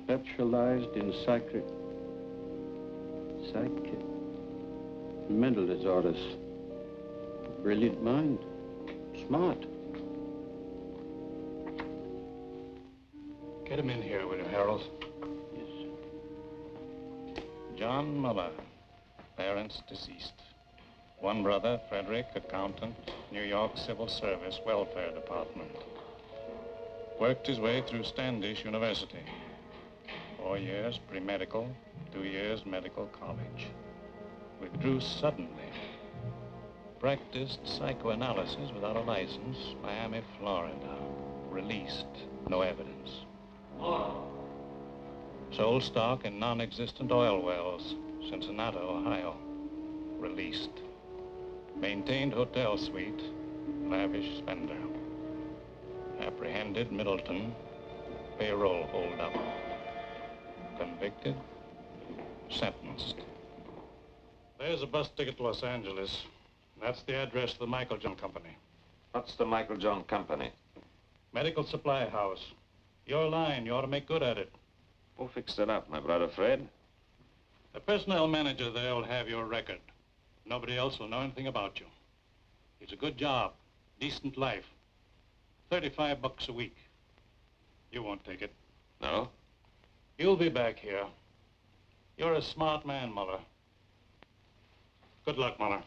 Specialized in mental disorders. Brilliant mind. Smart. Get him in here, will you, Harold? Yes. John Müller, parents deceased. One brother, Frederick, accountant, New York Civil Service, Welfare Department. Worked his way through Standish University. 4 years pre-medical, 2 years medical college. Withdrew suddenly. Practiced psychoanalysis without a license, Miami, Florida. Released, no evidence. Sold stock in non-existent oil wells, Cincinnati, Ohio. Released. Maintained hotel suite, lavish spender. Apprehended, Middleton, payroll holdup. Convicted, sentenced. There's a bus ticket to Los Angeles. That's the address of the Michael John Company. What's the Michael John Company? Medical supply house. Your line, you ought to make good at it. Who fixed it up, my brother Fred? The personnel manager there will have your record. Nobody else will know anything about you. It's a good job, decent life. $35 a week. You won't take it. No? You'll be back here. You're a smart man, Müller. Good luck, Müller.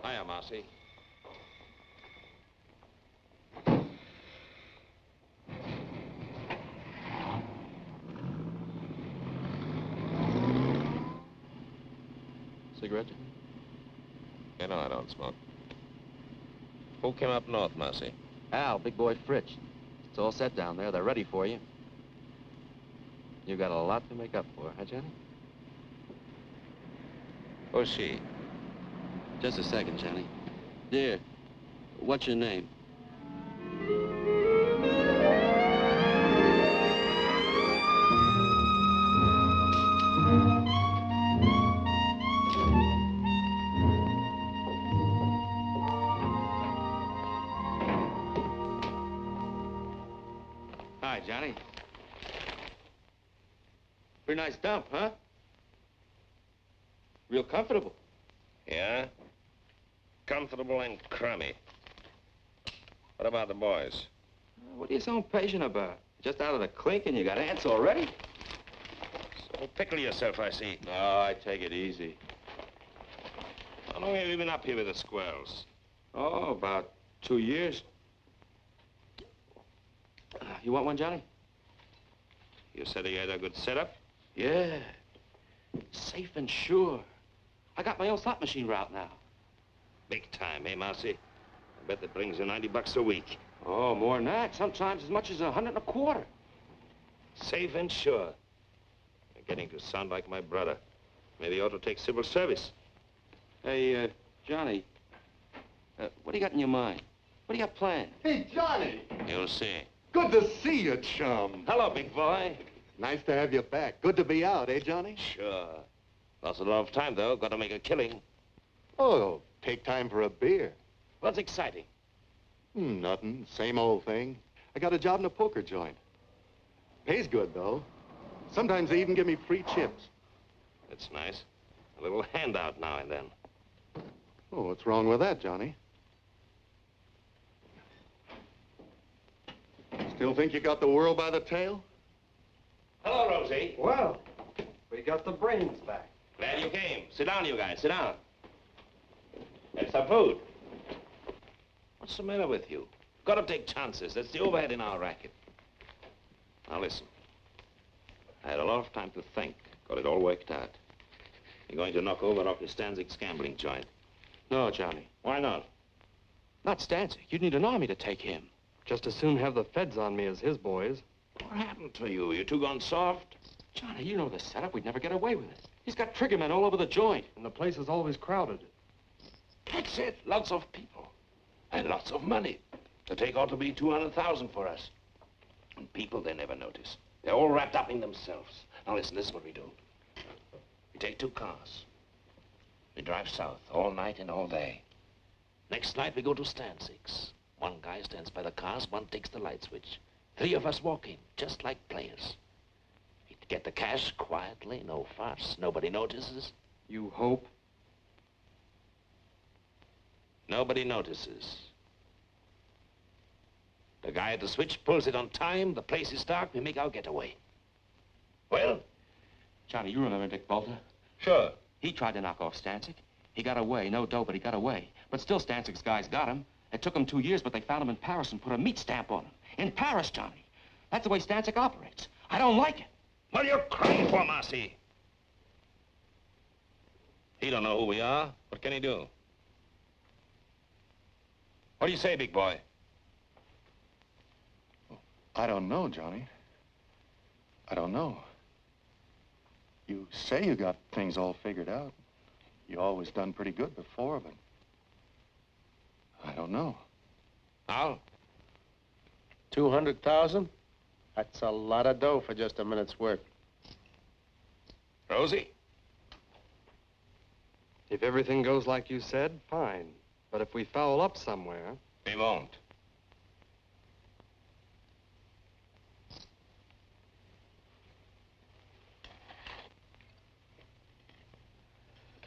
Hiya, Marcy. Cigarette? You know I don't smoke. Who came up north, Marcy? Al, big boy Fritz. It's all set down there. They're ready for you. You got a lot to make up for, huh, Johnny? Who's she? Just a second, Johnny. Dear, what's your name? Hi, Johnny. Pretty nice dump, huh? Real comfortable. Yeah? Comfortable and crummy. What about the boys? What are you so impatient about? Just out of the clink and you got ants already? So pickle yourself, I see. No, I take it easy. How long have you been up here with the squirrels? Oh, about 2 years. You want one, Johnny? You said he had a good setup? Yeah. Safe and sure. I got my own slot machine route now. Big time, eh, Marcy? I bet that brings you $90 a week. Oh, more than that. Sometimes as much as 125. Safe and sure. You're getting to sound like my brother. Maybe you ought to take civil service. Hey, Johnny, what do you got in your mind? What do you got planned? Hey, Johnny! You'll see. Good to see you, chum. Hello, big boy. Nice to have you back. Good to be out, eh, Johnny? Sure. Lost a lot of time, though. Got to make a killing. Oh, take time for a beer. What's exciting? Nothing. Same old thing. I got a job in a poker joint. Pays good, though. Sometimes they even give me free chips. That's nice. A little handout now and then. Oh, what's wrong with that, Johnny? Still think you got the world by the tail? Hello, Rosie. Well, we got the brains back. Glad you came. Sit down, you guys. Sit down. Have some food. What's the matter with you? Got to take chances. That's the overhead in our racket. Now, listen. I had a lot of time to think. Got it all worked out. You're going to knock over Rocky Stansyck's gambling joint. No, Johnny. Why not? Not Stansyck. You'd need an army to take him. Just as soon have the feds on me as his boys. What happened to you? You two gone soft? Johnny, you know the setup. We'd never get away with it. He's got triggermen all over the joint. And the place is always crowded. That's it. Lots of people. And lots of money. The take ought to be 200,000 for us. And people, they never notice. They're all wrapped up in themselves. Now listen, this is what we do. We take 2 cars. We drive south all night and all day. Next night we go to Stansyck's. One guy stands by the cars, one takes the light switch. 3 of us walk in, just like players. We get the cash quietly, no fuss. Nobody notices. You hope? Nobody notices. The guy at the switch pulls it on time, the place is dark, we make our getaway. Well? Johnny, you remember Dick Bolter? Sure. He tried to knock off Stansyck. He got away, no dough, but he got away. But still, Stansyck's guys got him. It took him 2 years, but they found him in Paris and put a meat stamp on him. In Paris, Johnny. That's the way Stansyck operates. I don't like it. What are you crying for, Marcy? He don't know who we are. What can he do? What do you say, big boy? I don't know, Johnny. I don't know. You say you got things all figured out. You always done pretty good before, but I don't know. How? 200,000? That's a lot of dough for just a minute's work. Rosie? If everything goes like you said, fine. But if we foul up somewhere... We won't.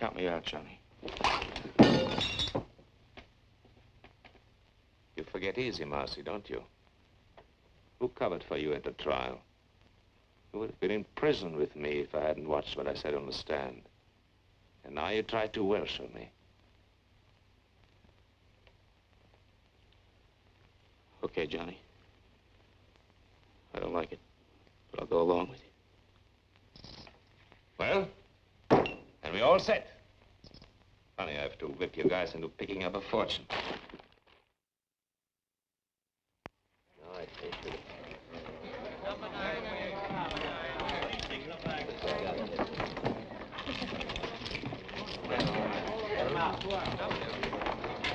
Count me out, Johnny. You forget easy, Marcy, don't you? Who covered for you at the trial? You would have been in prison with me if I hadn't watched what I said on the stand. And now you try to worship me. Okay, Johnny. I don't like it, but I'll go along with you. Well, and we all set. Funny, I have to whip you guys into picking up a fortune. No, I take it.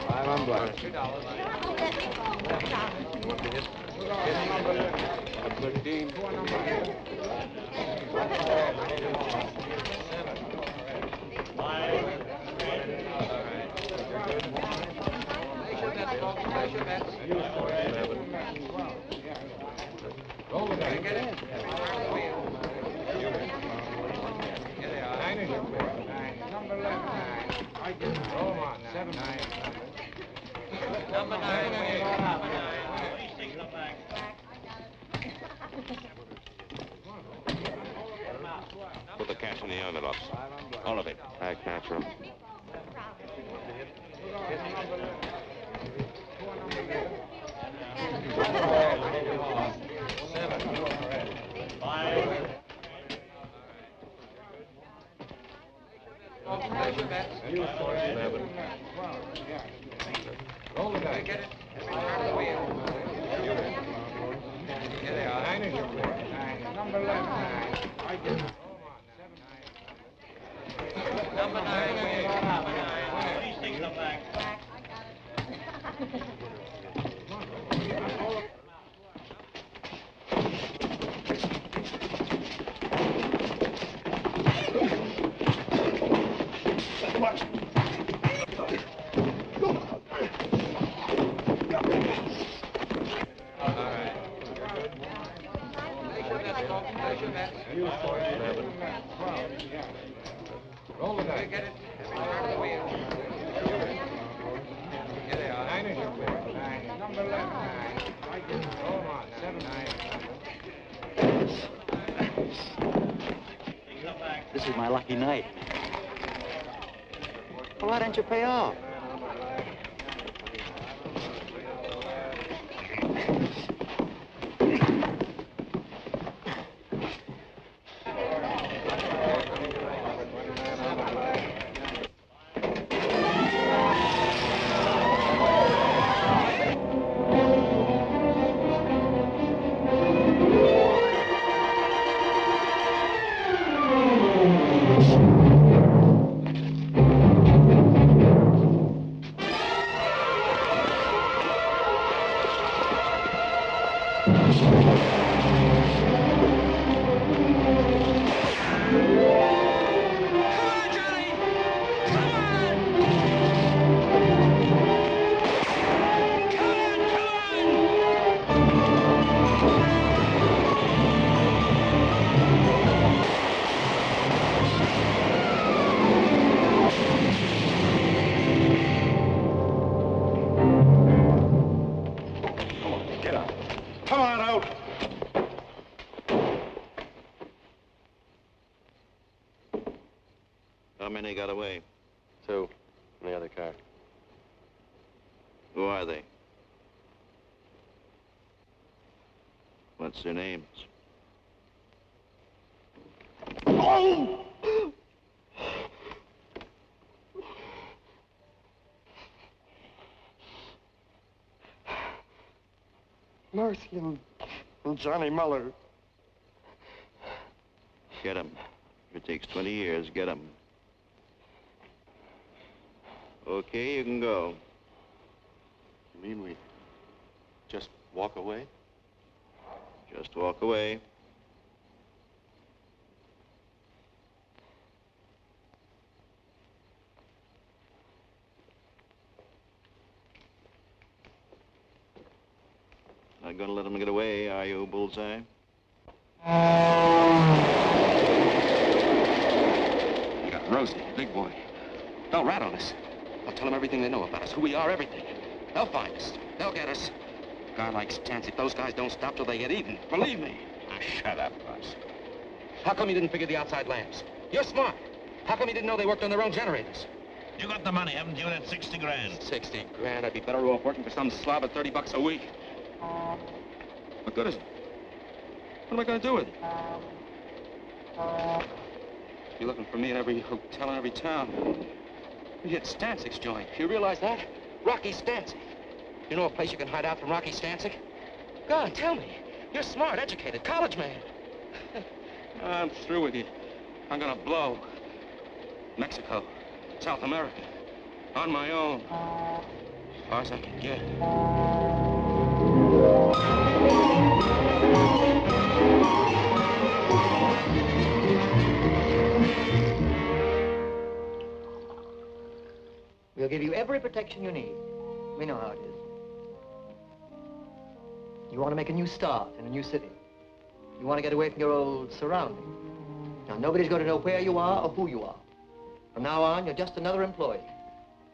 $5 on black. Put the cash in the envelopes. All of it. I catch him. This is my lucky night. Well, why don't you pay off? Come on! Come on out. How many got away? 2 in the other car. Who are they? What's their names? Oh! Mercy and Johnny Müller. Get them. If it takes 20 years, get them. Okay, you can go. You mean we just walk away? Just walk away. Not gonna let them get away, are you, Bullseye? You got Rosie, big boy. They'll rat on us. I'll tell them everything they know about us, who we are, everything. They'll find us. They'll get us. A guy like Stansyck, those guys don't stop till they get even. Believe me. Ah, shut up, boss. How come you didn't figure the outside lamps? You're smart. How come you didn't know they worked on their own generators? You got the money, haven't you? That 60 grand. 60 grand. I'd be better off working for some slob at $30 a week. What good is it? What am I going to do with it? You're looking for me in every hotel in every town. We hit Stansyck's joint. You realize that? Rocky Stansyck. You know a place you can hide out from Rocky Stansyck? Go on, tell me. You're smart, educated, college man. I'm through with you. I'm gonna blow. Mexico, South America, on my own. As far as I can get. We'll give you every protection you need. We know how it is. You want to make a new start in a new city. You want to get away from your old surroundings. Now, nobody's going to know where you are or who you are. From now on, you're just another employee.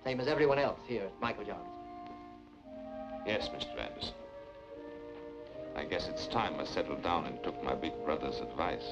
Same as everyone else here at Michael John's. Yes, Mr. Anderson. I guess it's time I settled down and took my big brother's advice.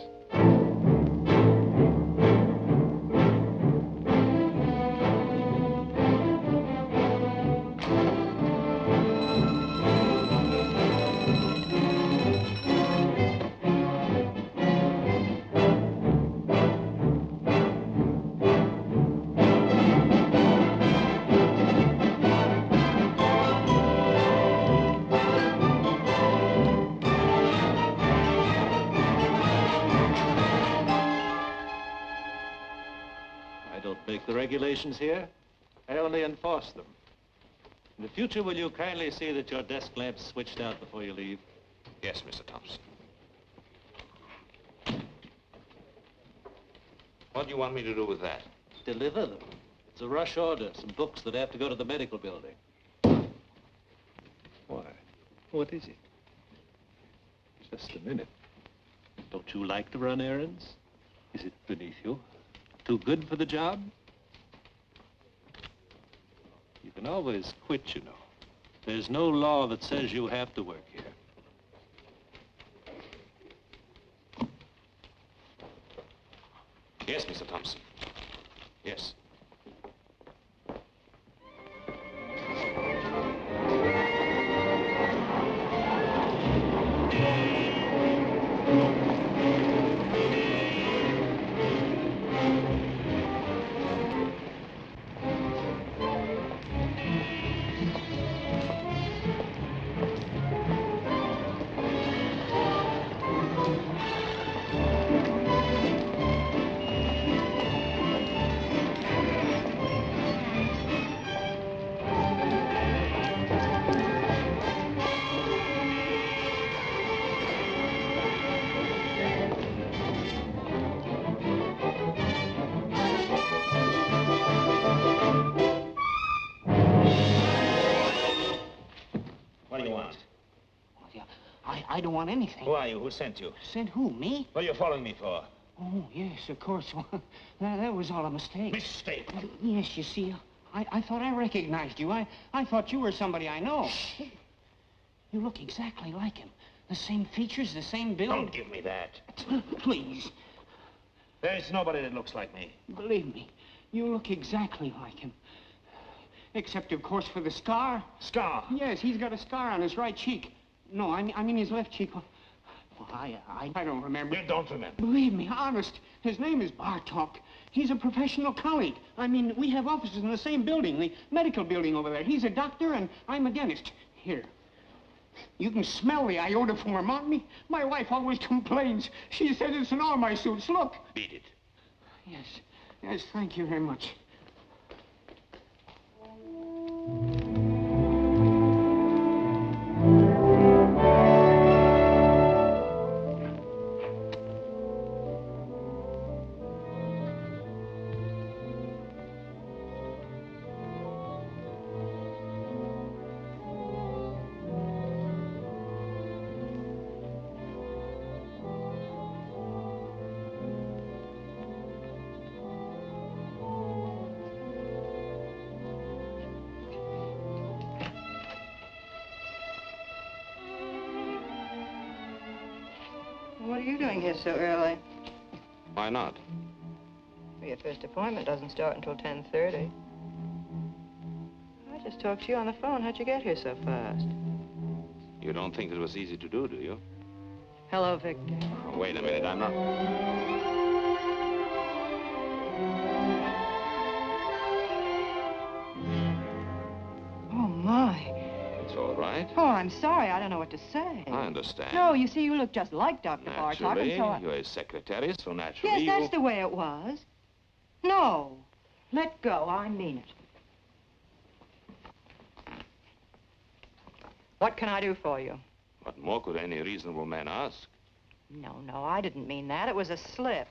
Regulations here. I only enforce them. In the future, will you kindly see that your desk lamp's switched out before you leave? Yes, Mr. Thompson. What do you want me to do with that? Deliver them. It's a rush order. Some books that have to go to the medical building. Why? What is it? Just a minute. Don't you like to run errands? Is it beneath you? Too good for the job? You can always quit, you know. There's no law that says you have to work here. Yes, Mr. Thompson. Yes. I don't want anything. Who are you? Who sent you? Sent who, me? What are you following me for? Oh, yes, of course. That was all a mistake. Mistake? Yes, you see, I thought I recognized you. I thought you were somebody I know. You look exactly like him. The same features, the same build. Don't give me that. Please. There's nobody that looks like me. Believe me, you look exactly like him. Except, of course, for the scar. Scar? Yes, he's got a scar on his right cheek. No, I mean his left cheek. Well, I don't remember. You don't remember? Believe me, honest. His name is Bartok. He's a professional colleague. I mean, we have offices in the same building, the medical building over there. He's a doctor and I'm a dentist. Here. You can smell the iodoform on me. My wife always complains. She says it's in all my suits. Look. Beat it. Yes, thank you very much. What are you doing here so early? Why not? Well, your first appointment doesn't start until 10:30. I just talked to you on the phone. How'd you get here so fast? You don't think it was easy to do you? Hello, Victor. Oh, wait a minute, I'm not... Oh, my. It's all right. Oh, I'm sorry. I don't know what to say. I understand. No, you see, you look just like Dr. Bartok, Naturally, and so I... you're his secretary, so naturally Yes, you... that's the way it was. No. Let go. I mean it. What can I do for you? What more could any reasonable man ask? No, I didn't mean that. It was a slip.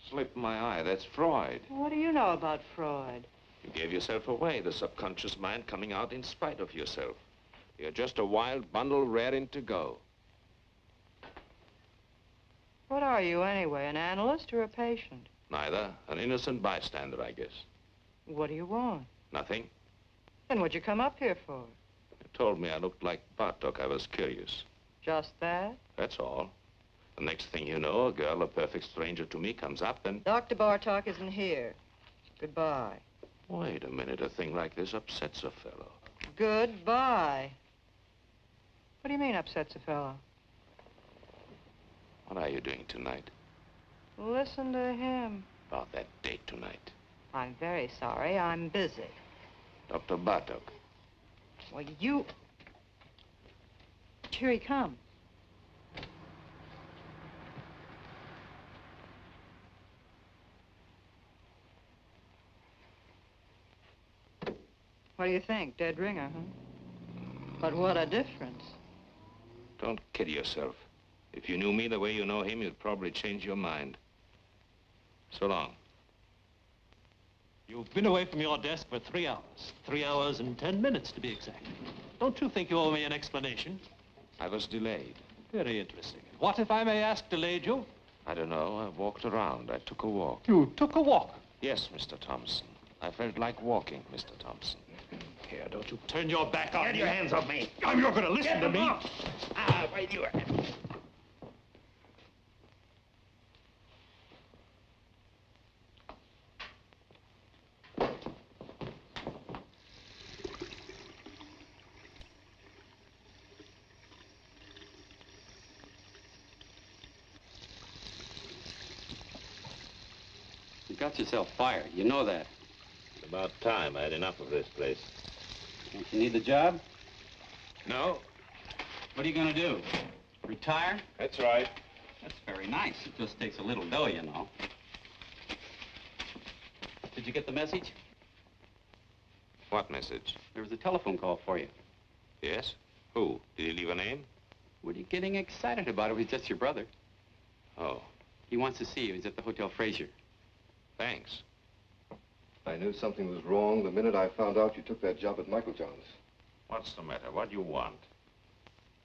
Slip my eye, that's Freud. What do you know about Freud? You gave yourself away, the subconscious mind coming out in spite of yourself. You're just a wild bundle raring to go. What are you, anyway, an analyst or a patient? Neither. An innocent bystander, I guess. What do you want? Nothing. Then what'd you come up here for? You told me I looked like Bartok. I was curious. Just that? That's all. The next thing you know, a girl, a perfect stranger to me, comes up and... Dr. Bartok isn't here. Goodbye. Wait a minute. A thing like this upsets a fellow. Goodbye. What do you mean upsets a fellow? What are you doing tonight? Listen to him. About that date tonight. I'm very sorry. I'm busy. Dr. Bartok. Well, you... Here he comes. What do you think? Dead ringer, huh? But what a difference. Don't kid yourself. If you knew me the way you know him, you'd probably change your mind. So long. You've been away from your desk for 3 hours. 3 hours and 10 minutes, to be exact. Don't you think you owe me an explanation? I was delayed. Very interesting. What, if I may ask, delayed you? I don't know. I walked around. I took a walk. You took a walk? Yes, Mr. Thompson. I felt like walking, Mr. Thompson. Here, don't you turn your back on me. Get your hands off me. You're going to listen to me. Wait, you... You got yourself fired. You know that. It's about time. I had enough of this place. Don't you need the job? No. What are you going to do? Retire? That's right. That's very nice. It just takes a little dough, you know. Did you get the message? What message? There was a telephone call for you. Yes? Who? Did he leave a name? What are you getting excited about? It was just your brother. Oh. He wants to see you. He's at the Hotel Fraser. Thanks. I knew something was wrong the minute I found out you took that job at Michael John's. What's the matter? What do you want?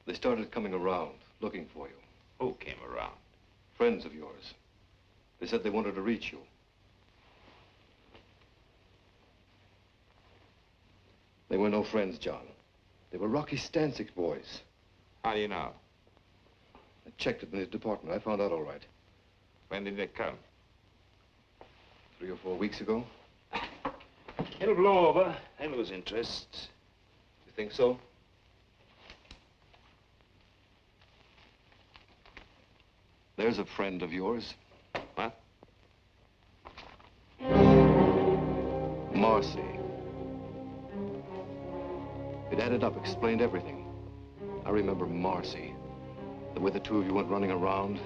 They started coming around, looking for you. Who came around? Friends of yours. They said they wanted to reach you. They were no friends, John. They were Rocky Stansyck's boys. How do you know? I checked it in his department. I found out all right. When did it come? 3 or 4 weeks ago. It'll blow over. They lose interest. You think so? There's a friend of yours. What? Marcy. It added up, explained everything. I remember Marcy. The way the two of you went running around.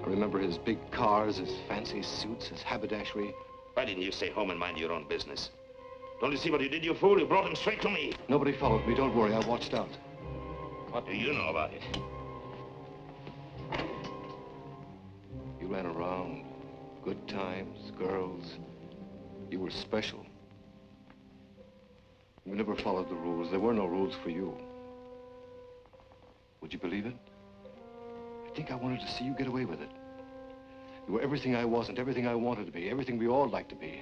I remember his big cars, his fancy suits, his haberdashery. Why didn't you stay home and mind your own business? Don't you see what you did, you fool? You brought him straight to me. Nobody followed me. Don't worry. I watched out. What do you know about it? You ran around. Good times, girls. You were special. You never followed the rules. There were no rules for you. Would you believe it? I think I wanted to see you get away with it. You were everything I wasn't, everything I wanted to be, everything we all like to be.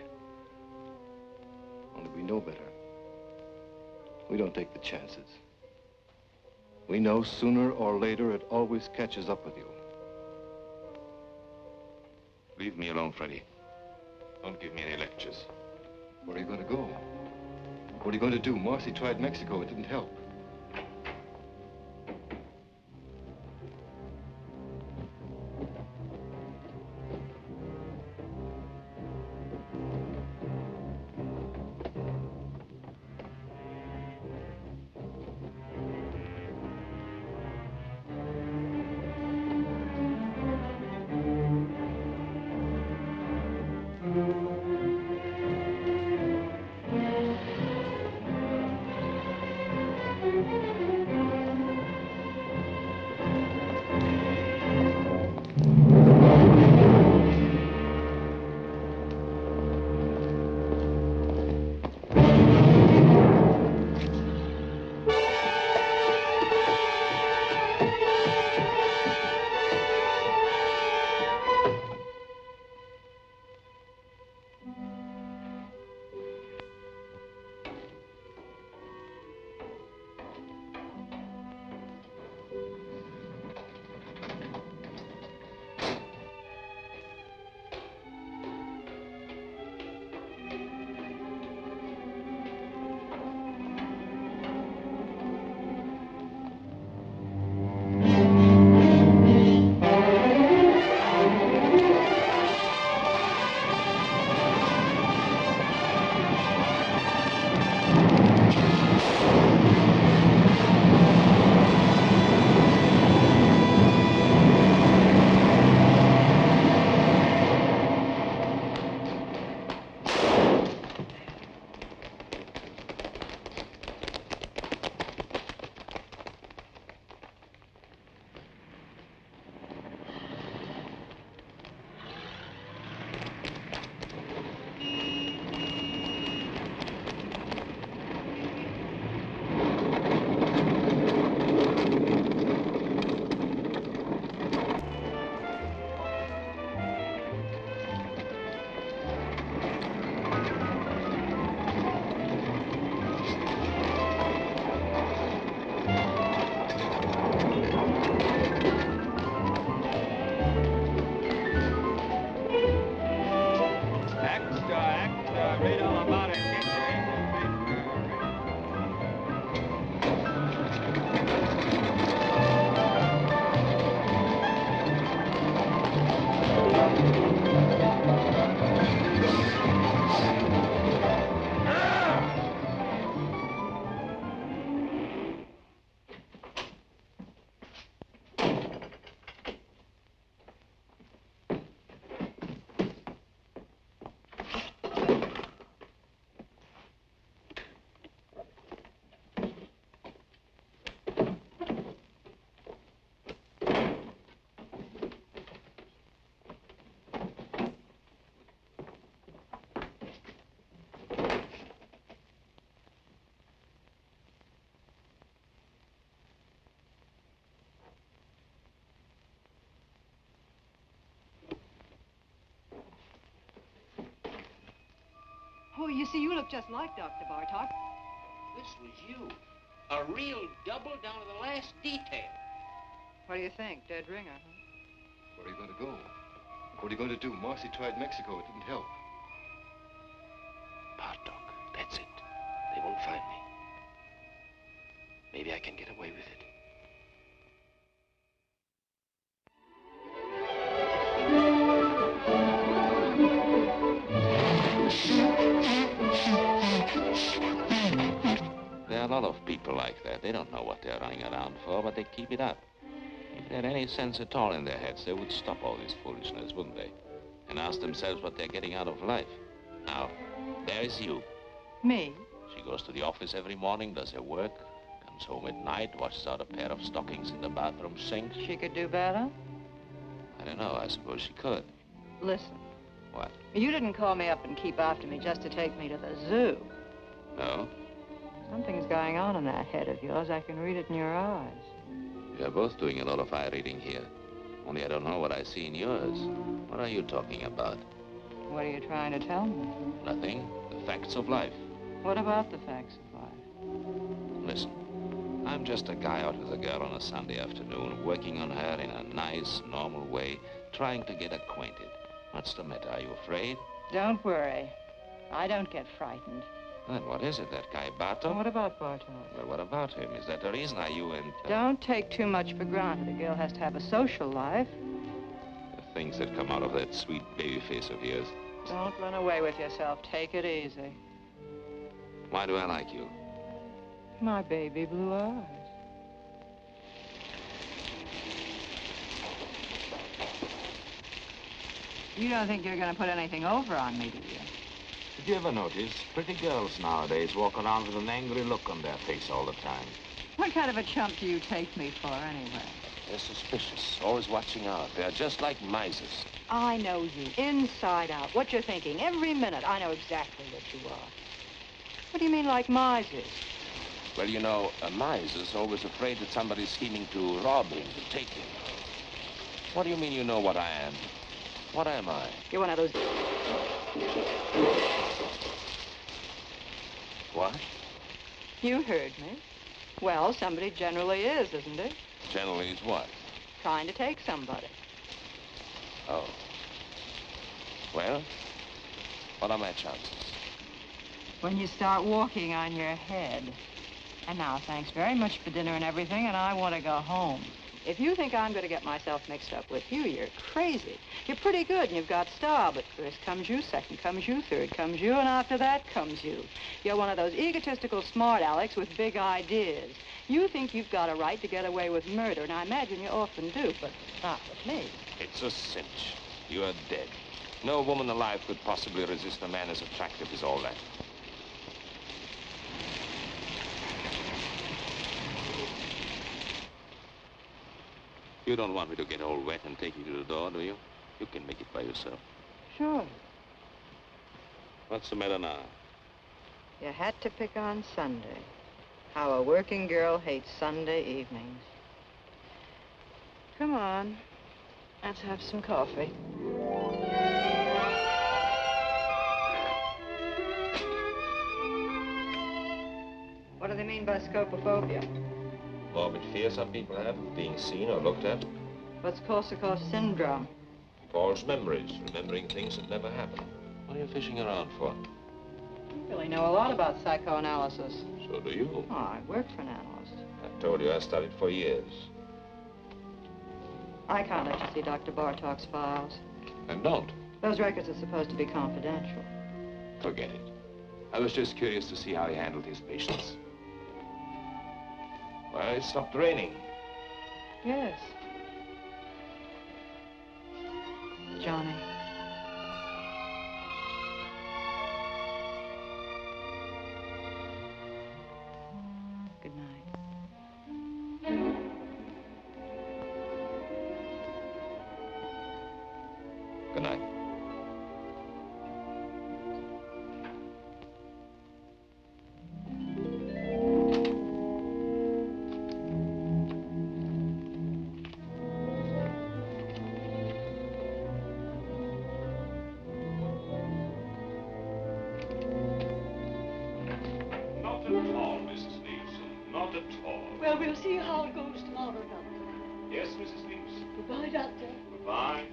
Only we know better. We don't take the chances. We know sooner or later it always catches up with you. Leave me alone, Freddie. Don't give me any lectures. Where are you going to go? What are you going to do? Marcy tried Mexico. It didn't help. Oh, you see, you look just like Dr. Bartok. This was you. A real double down to the last detail. What do you think? Dead ringer, huh? Where are you going to go? What are you going to do? Marcy tried Mexico. It didn't help. Bartok, that's it. They won't find me. Maybe I can get away with it. There are a lot of people like that. They don't know what they're running around for, but they keep it up. If they had any sense at all in their heads, they would stop all this foolishness, wouldn't they? And ask themselves what they're getting out of life. Now, there's you. Me? She goes to the office every morning, does her work, comes home at night, washes out a pair of stockings in the bathroom sink. She could do better? I don't know. I suppose she could. Listen. What? You didn't call me up and keep after me just to take me to the zoo. No? Something's going on in that head of yours. I can read it in your eyes. We're both doing a lot of eye reading here. Only I don't know what I see in yours. What are you talking about? What are you trying to tell me? Nothing. The facts of life. What about the facts of life? Listen, I'm just a guy out with a girl on a Sunday afternoon, working on her in a nice, normal way, trying to get acquainted. What's the matter? Are you afraid? Don't worry. I don't get frightened. Then what is it, that guy Bartok? What about Bartok? Well, what about him? Is that the reason? Are you in... Don't take too much for granted. A girl has to have a social life. The things that come out of that sweet baby face of yours. Don't run away with yourself. Take it easy. Why do I like you? My baby blue eyes. You don't think you're going to put anything over on me, do you? Did you ever notice pretty girls nowadays walk around with an angry look on their face all the time? What kind of a chump do you take me for, anyway? They're suspicious, always watching out. They're just like misers. I know you, inside out. What you're thinking, every minute. I know exactly what you are. What do you mean, like misers? Well, you know, a miser's always afraid that somebody's scheming to rob him, to take him. What do you mean you know what I am? What am I? You're one of those... What? You heard me. Well, somebody generally is, isn't it? Generally is what? Trying to take somebody. Oh. Well, what are my chances? When you start walking on your head. And now, thanks very much for dinner and everything, and I want to go home. If you think I'm going to get myself mixed up with you, you're crazy. You're pretty good, and you've got style, but first comes you, second comes you, third comes you, and after that comes you. You're one of those egotistical smart Alecks with big ideas. You think you've got a right to get away with murder, and I imagine you often do, but not with me. It's a cinch. You are dead. No woman alive could possibly resist a man as attractive as all that. You don't want me to get all wet and take you to the door, do you? You can make it by yourself. Sure. What's the matter now? You had to pick on Sunday. How a working girl hates Sunday evenings. Come on. Let's have some coffee. What do they mean by scopophobia? Morbid fear some people have of being seen or looked at. What's Korsakoff syndrome? False memories, remembering things that never happened. What are you fishing around for? You really know a lot about psychoanalysis. So do you. Oh, I work for an analyst. I told you I studied for years. I can't let you see Dr. Bartok's files. And don't. Those records are supposed to be confidential. Forget it. I was just curious to see how he handled his patients. Well, it stopped raining. Yes. Johnny. Good night. Good night. We'll see how it goes tomorrow, Doctor. Yes, Mrs. Leaves. Goodbye, Doctor. Goodbye.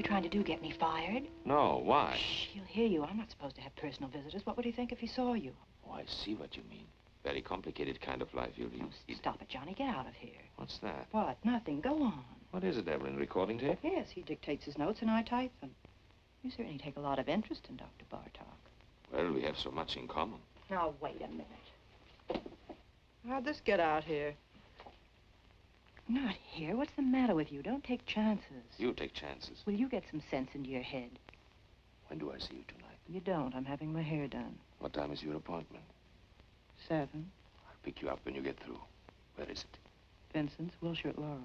Trying to do, get me fired? No, why? Shh, he'll hear you. I'm not supposed to have personal visitors. What would he think if he saw you? Oh, I see what you mean. Very complicated kind of life you lead. Oh, stop it, Johnny. Get out of here. What's that? What? Nothing. Go on. What is it, Evelyn? Recording tape? Yes, he dictates his notes and I type them. You certainly take a lot of interest in Dr. Bartok. Well, we have so much in common. Now, wait a minute. How'd this get out here? Not here. What's the matter with you? Don't take chances. You take chances. Will you get some sense into your head? When do I see you tonight? You don't. I'm having my hair done. What time is your appointment? 7. I'll pick you up when you get through. Where is it? Vincent's, Wilshire at Laurel.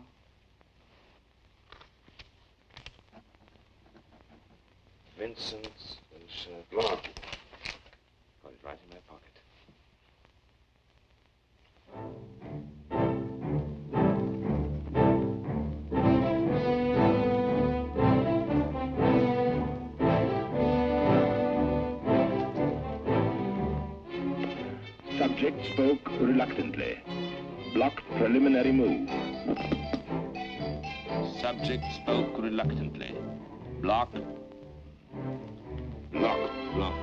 Vincent's, Wilshire at Laurel. Got it right in my pocket. Subject spoke reluctantly. Blocked preliminary move. Subject spoke reluctantly. Block. Block. Block.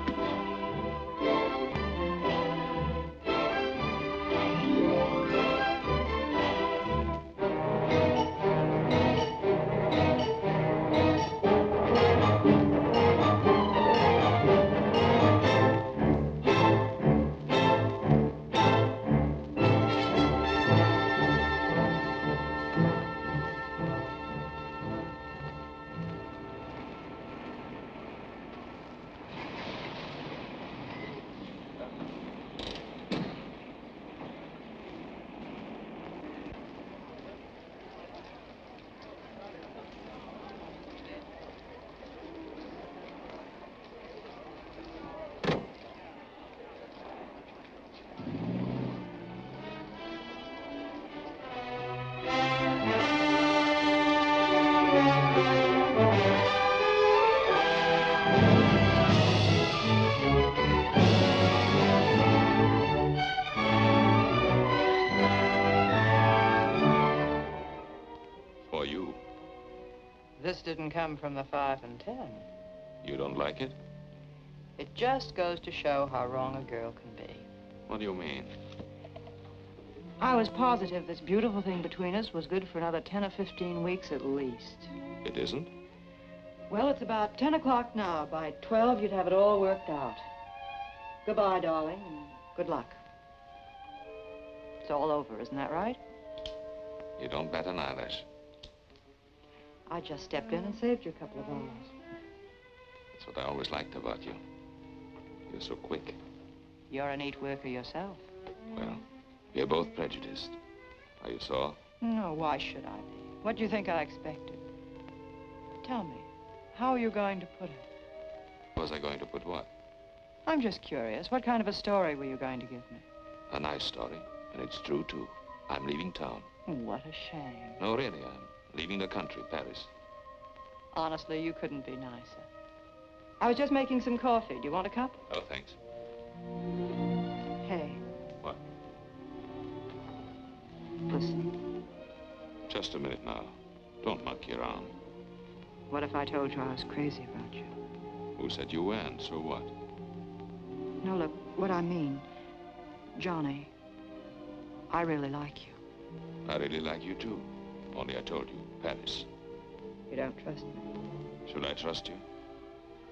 This didn't come from the 5 and 10. You don't like it? It just goes to show how wrong a girl can be. What do you mean? I was positive this beautiful thing between us was good for another 10 or 15 weeks at least. It isn't? Well, it's about 10 o'clock now. By 12, you'd have it all worked out. Goodbye, darling, and good luck. It's all over, isn't that right? You don't bat an eyelash. I just stepped in and saved you a couple of hours. That's what I always liked about you. You're so quick. You're a neat worker yourself. Well, we're both prejudiced. Are you sore? No, why should I be? What do you think I expected? Tell me, how are you going to put it? Was I going to put what? I'm just curious. What kind of a story were you going to give me? A nice story, and it's true, too. I'm leaving town. What a shame. No, really, I'm leaving the country, Paris. Honestly, you couldn't be nicer. I was just making some coffee. Do you want a cup? Oh, thanks. Hey. What? Listen. Just a minute now. Don't monkey around. What if I told you I was crazy about you? Who said you weren't? So what? No, look, what I mean, Johnny, I really like you. I really like you, too. Only I told you, Paris. You don't trust me? Should I trust you?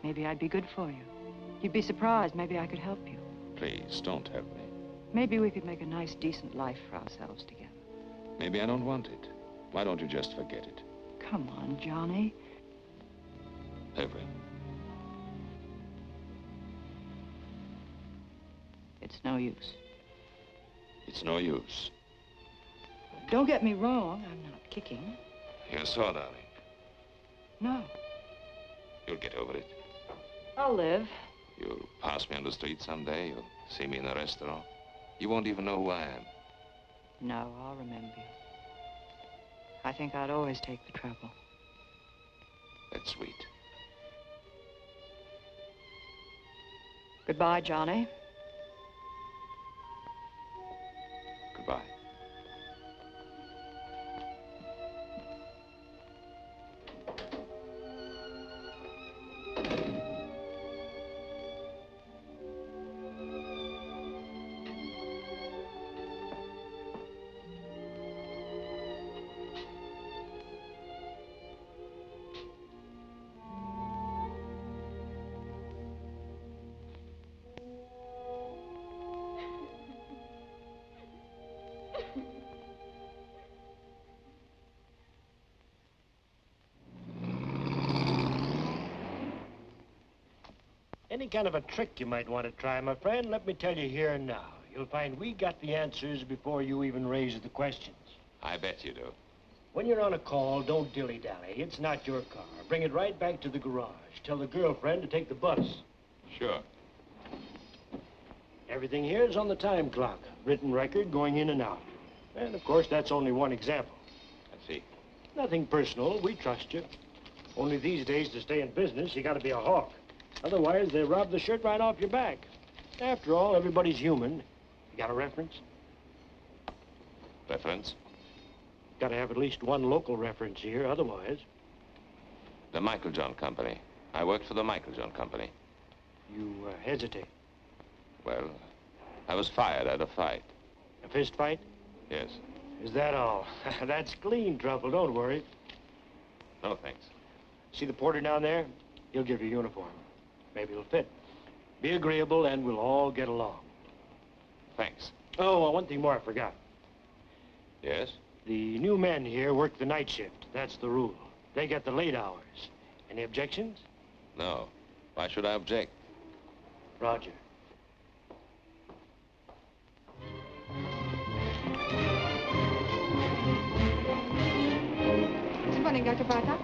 Maybe I'd be good for you. You'd be surprised. Maybe I could help you. Please, don't help me. Maybe we could make a nice, decent life for ourselves together. Maybe I don't want it. Why don't you just forget it? Come on, Johnny. Evelyn. It's no use. It's no use. Don't get me wrong, I'm not kicking. You're so, darling. No. You'll get over it. I'll live. You'll pass me on the street someday. You'll see me in a restaurant. You won't even know who I am. No, I'll remember you. I think I'd always take the trouble. That's sweet. Goodbye, Johnny. Goodbye. Any kind of a trick you might want to try, my friend, let me tell you here and now. You'll find we got the answers before you even raise the questions. I bet you do. When you're on a call, don't dilly-dally. It's not your car. Bring it right back to the garage. Tell the girlfriend to take the bus. Sure. Everything here is on the time clock. Written record going in and out. And, of course, that's only one example. I see. Nothing personal. We trust you. Only these days, to stay in business, you got to be a hawk. Otherwise, they rob the shirt right off your back. After all, everybody's human. You got a reference? Reference? Got to have at least one local reference here, otherwise. The Michael John Company. I worked for the Michael John Company. You hesitate. Well, I was fired at a fight. A fist fight? Yes. Is that all? That's clean trouble, don't worry. No, thanks. See the porter down there? He'll give you a uniform. Maybe it'll fit. Be agreeable and we'll all get along. Thanks. Oh, one thing more I forgot. Yes? The new men here work the night shift. That's the rule. They get the late hours. Any objections? No. Why should I object? Roger. Good morning, Dr. Bartok.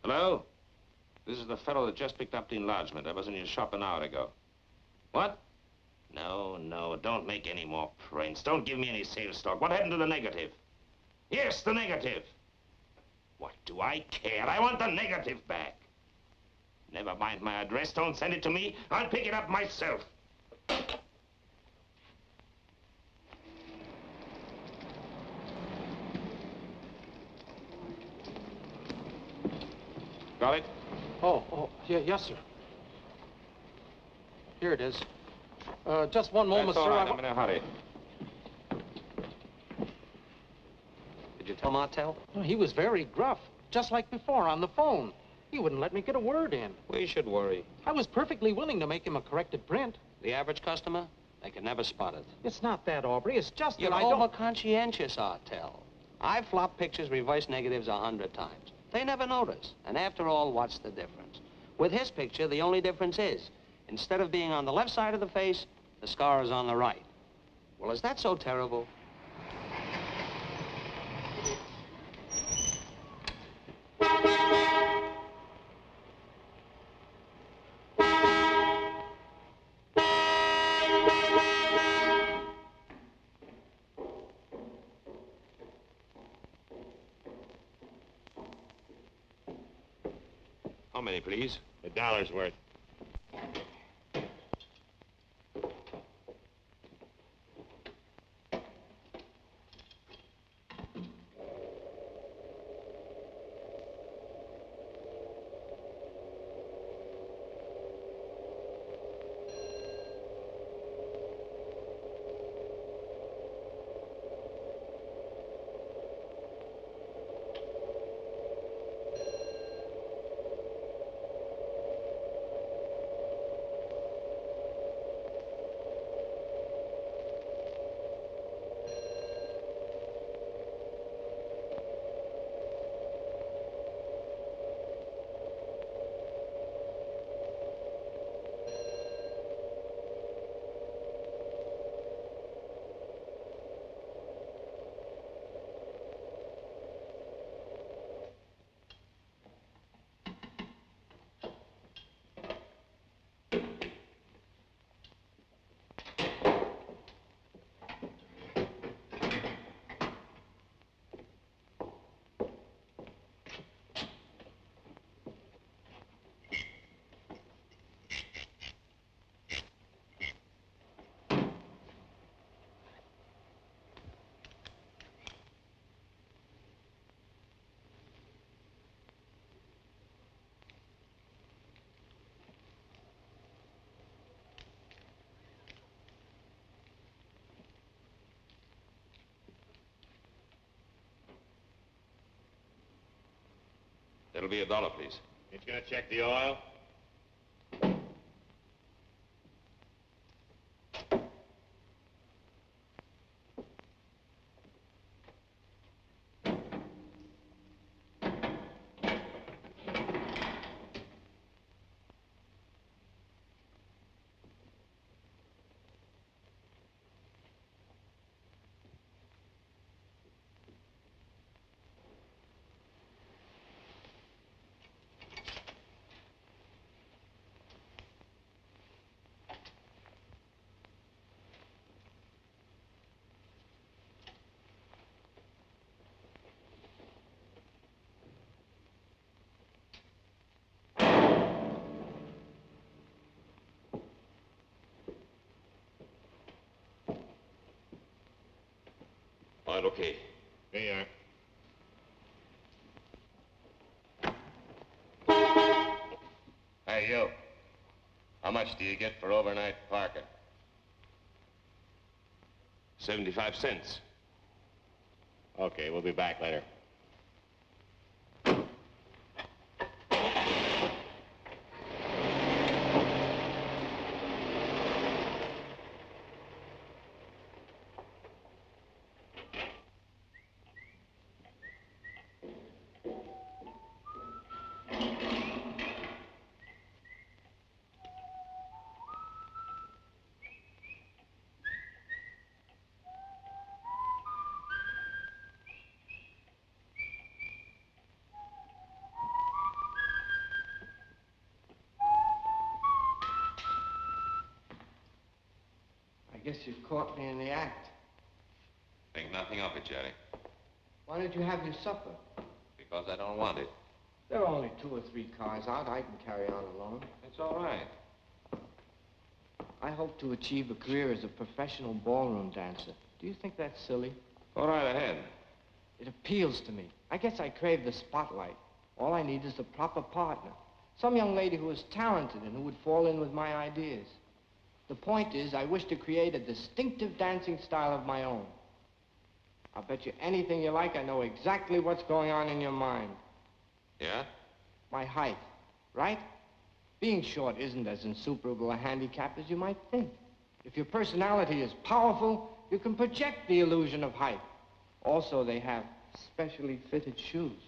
Hello? This is the fellow that just picked up the enlargement. I was in your shop an hour ago. What? No, no, don't make any more prints. Don't give me any sales stock. What happened to the negative? Yes, the negative. What do I care? I want the negative back. Never mind my address. Don't send it to me. I'll pick it up myself. Got it? Oh, yeah, yes, sir. Here it is. Just one moment, That's all sir. right. I'm in a hurry. Did you tell Martel? Well, he was very gruff, just like before on the phone. He wouldn't let me get a word in. We should worry. I was perfectly willing to make him a corrected print. The average customer, they can never spot it. It's not that, Aubrey. It's just You're that I don't... over-conscientious, Artel. I've flopped pictures, reverse negatives 100 times. They never notice. And after all, what's the difference? With his picture, the only difference is, instead of being on the left side of the face, the scar is on the right. Well, is that so terrible? How many, please? $1's worth. That'll be $1, please. Ain't you gonna check the oil? All right, okay. Here you are. Hey, you. How much do you get for overnight parking? 75 cents. Okay, we'll be back later. guess you caught me in the act. Think nothing of it, Jerry. Why don't you have your supper? Because I don't want it. There are only 2 or 3 cars out. I can carry on alone. It's all right. I hope to achieve a career as a professional ballroom dancer. Do you think that's silly? Go right ahead. It appeals to me. I guess I crave the spotlight. All I need is a proper partner. Some young lady who is talented and who would fall in with my ideas. The point is, I wish to create a distinctive dancing style of my own. I'll bet you anything you like, I know exactly what's going on in your mind. Yeah? My height, right? Being short isn't as insuperable a handicap as you might think. If your personality is powerful, you can project the illusion of height. Also, they have specially fitted shoes.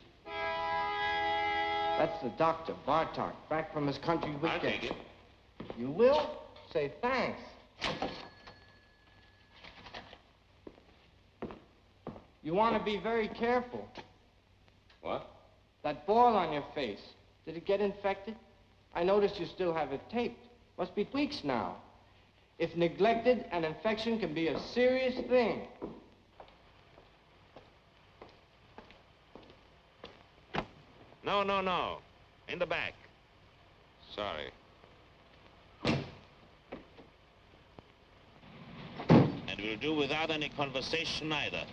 That's the doctor, Bartok, back from his country weekend. I'll take it. You will? Say thanks. You want to be very careful. What? That ball on your face, did it get infected? I noticed you still have it taped. Must be weeks now. If neglected, an infection can be a serious thing. No, no, no. In the back. Sorry. And we'll do without any conversation either.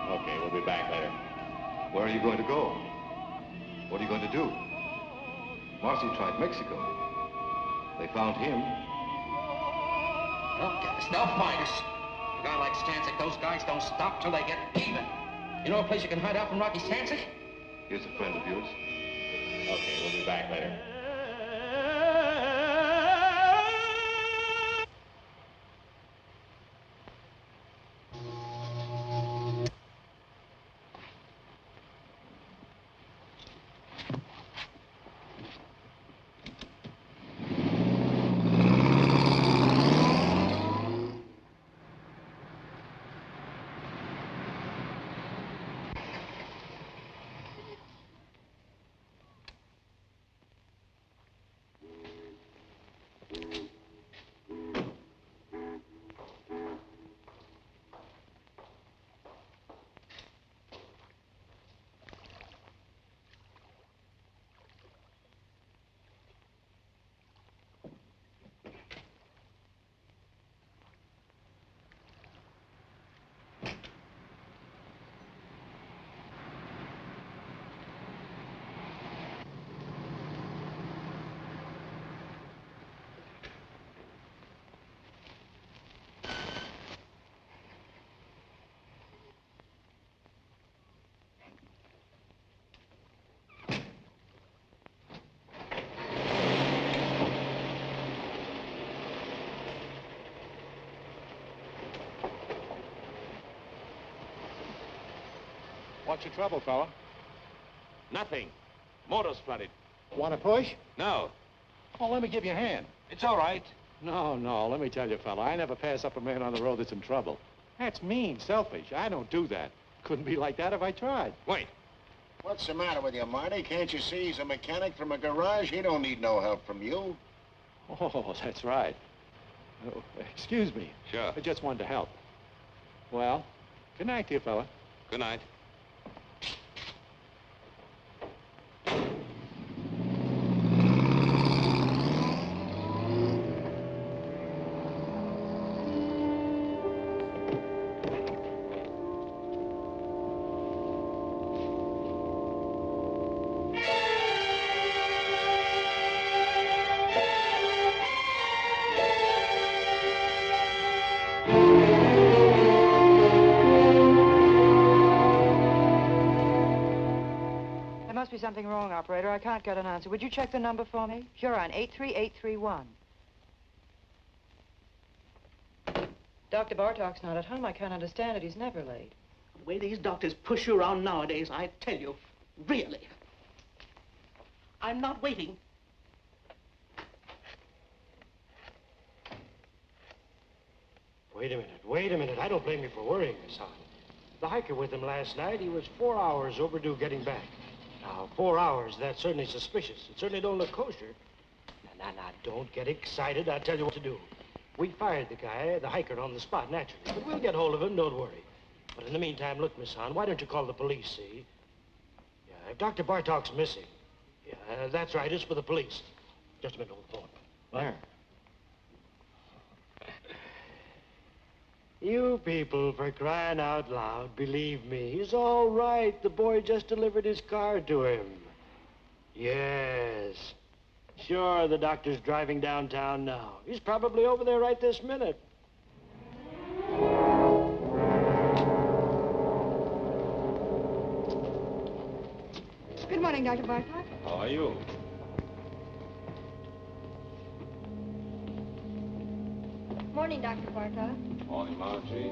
Okay, we'll be back later. Where are you going to go? What are you going to do? Marcy tried Mexico. They found him. They'll get us. They'll find us. A guy like Stansyck, those guys don't stop till they get even. You know a place you can hide out from Rocky Stansyck? Here's a friend of yours. Okay, we'll be back later. What's your trouble, fella? Nothing. Motor's flooded. Want to push? No. Oh, let me give you a hand. It's all right. No, let me tell you, fella, I never pass up a man on the road that's in trouble. That's mean, selfish. I don't do that. Couldn't be like that if I tried. Wait. What's the matter with you, Marty? Can't you see he's a mechanic from a garage? He don't need no help from you. Oh, that's right. Oh, excuse me. Sure. I just wanted to help. Well, good night to you, fella. Good night. Must be something wrong, operator. I can't get an answer. Would you check the number for me? Sure, on 83831. Dr. Bartok's not at home, I can't understand it. He's never late. The way these doctors push you around nowadays, I tell you, really. I'm not waiting. Wait a minute. I don't blame you for worrying, Miss Hahn. The hiker with him last night, he was 4 hours overdue getting back. Now, 4 hours, that's certainly suspicious. It certainly don't look kosher. Now, don't get excited. I'll tell you what to do. We fired the guy, the hiker, on the spot, naturally. But we'll get hold of him, don't worry. But in the meantime, look, Miss Hahn, why don't you call the police, see? Yeah, if Dr. Bartok's missing. Yeah, that's right, it's for the police. Just a minute, hold the phone. Where? You people, for crying out loud, believe me, he's all right. The boy just delivered his car to him. Yes. Sure, the doctor's driving downtown now. He's probably over there right this minute. Good morning, Dr. Bartok. How are you? Morning, Dr. Bartok. Morning, Margie.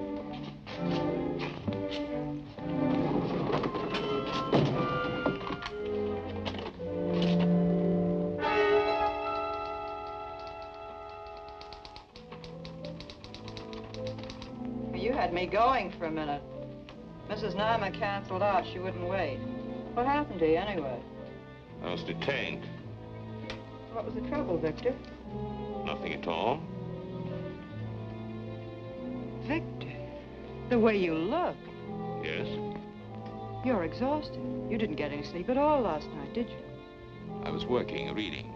You had me going for a minute. Mrs. Nyman canceled out. She wouldn't wait. What happened to you, anyway? I was detained. What was the trouble, Victor? Nothing at all. Victor, the way you look. Yes? You're exhausted. You didn't get any sleep at all last night, did you? I was working, reading.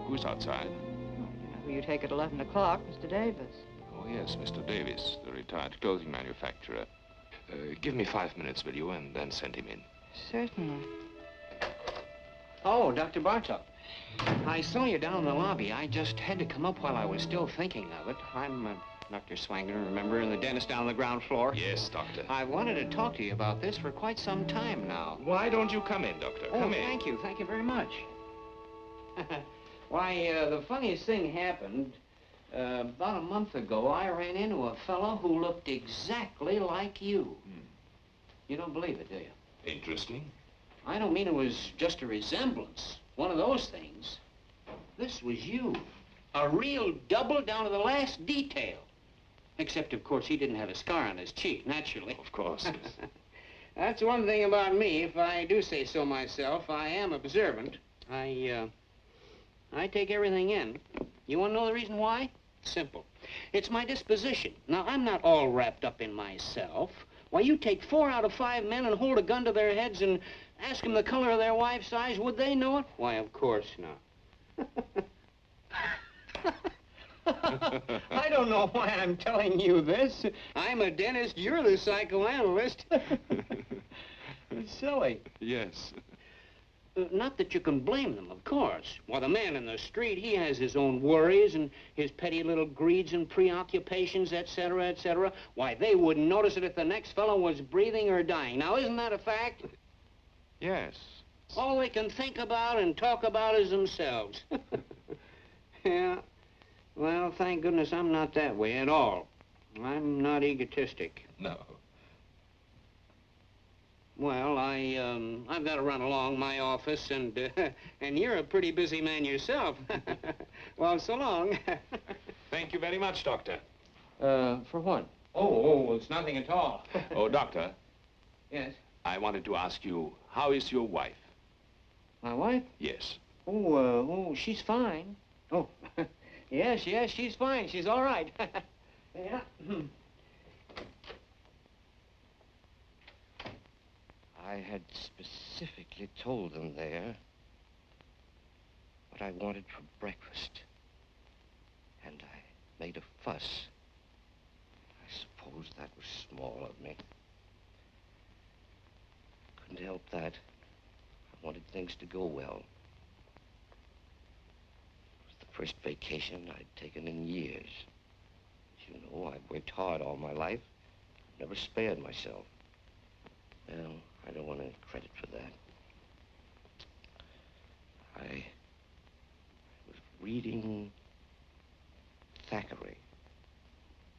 Who's outside? You know who you take at 11 o'clock, Mr. Davis. Oh, yes, Mr. Davis, the retired clothing manufacturer. Give me 5 minutes, will you, and then send him in. Certainly. Oh, Dr. Bartok. I saw you down in the lobby. I just had to come up while I was still thinking of it. I'm Dr. Swanger, remember, and the dentist down on the ground floor? Yes, Doctor. I wanted to talk to you about this for quite some time now. Why don't you come in, Doctor? Come in. Thank you. Thank you very much. Why, the funniest thing happened. About a month ago, I ran into a fellow who looked exactly like you. You don't believe it, do you? Interesting. I don't mean it was just a resemblance. One of those things. This was you. A real double down to the last detail. Except, of course, he didn't have a scar on his cheek, naturally. Of course. That's one thing about me, if I do say so myself. I am observant. I take everything in. You want to know the reason why? Simple. It's my disposition. Now, I'm not all wrapped up in myself. Why, you take 4 out of 5 men and hold a gun to their heads and ask them the color of their wife's eyes, would they know it? Why, of course not. I don't know why I'm telling you this. I'm a dentist, you're the psychoanalyst. It's silly. Yes. Not that you can blame them, of course. Why, the man in the street, he has his own worries and his petty little greeds and preoccupations, etc., etc. Why, they wouldn't notice it if the next fellow was breathing or dying. Now, isn't that a fact? Yes. All they can think about and talk about is themselves. Yeah. Well, thank goodness I'm not that way at all. I'm not egotistic. No. Well, I've got to run along my office, and you're a pretty busy man yourself. Well, so long. Thank you very much, Doctor. For what? Oh, it's nothing at all. Oh, Doctor. Yes? I wanted to ask you, how is your wife? My wife? Yes. Oh, she's fine. Oh, yes, she's fine. She's all right. Yeah. I had specifically told them there what I wanted for breakfast. And I made a fuss. I suppose that was small of me. Couldn't help that. I wanted things to go well. It was the first vacation I'd taken in years. As you know, I've worked hard all my life. Never spared myself. Well, I don't want any credit for that. I was reading Thackeray.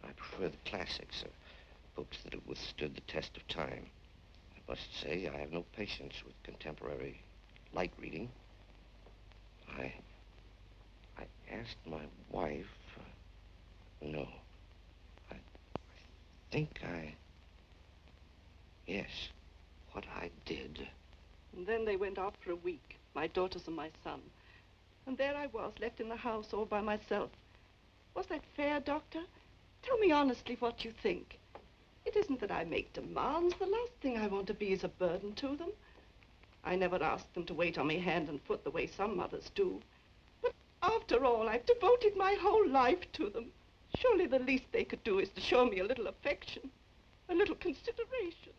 I prefer prefer the classics, books that have withstood the test of time. I must say, I have no patience with contemporary light reading. I asked my wife, no, I think yes, what I did. And then they went out for a week, my daughters and my son. And there I was, left in the house all by myself. Was that fair, Doctor? Tell me honestly what you think. It isn't that I make demands. The last thing I want to be is a burden to them. I never asked them to wait on me hand and foot the way some mothers do. But after all, I've devoted my whole life to them. Surely the least they could do is to show me a little affection, a little consideration.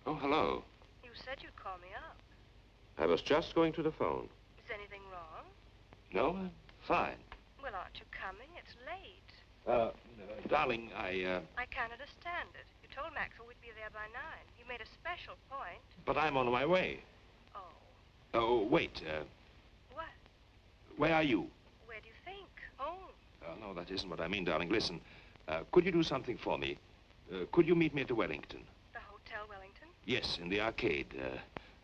Oh, hello. You said you'd call me up. I was just going to the phone. Is anything wrong? No, I'm fine. Well, aren't you coming? It's late. Darling, I can't understand it. You told Maxwell we'd be there by 9. You made a special point. But I'm on my way. Oh. Oh, wait. What? Where are you? Where do you think? Home. No, that isn't what I mean, darling. Listen, could you do something for me? Could you meet me at the Wellington? The Hotel Wellington? Yes, in the arcade.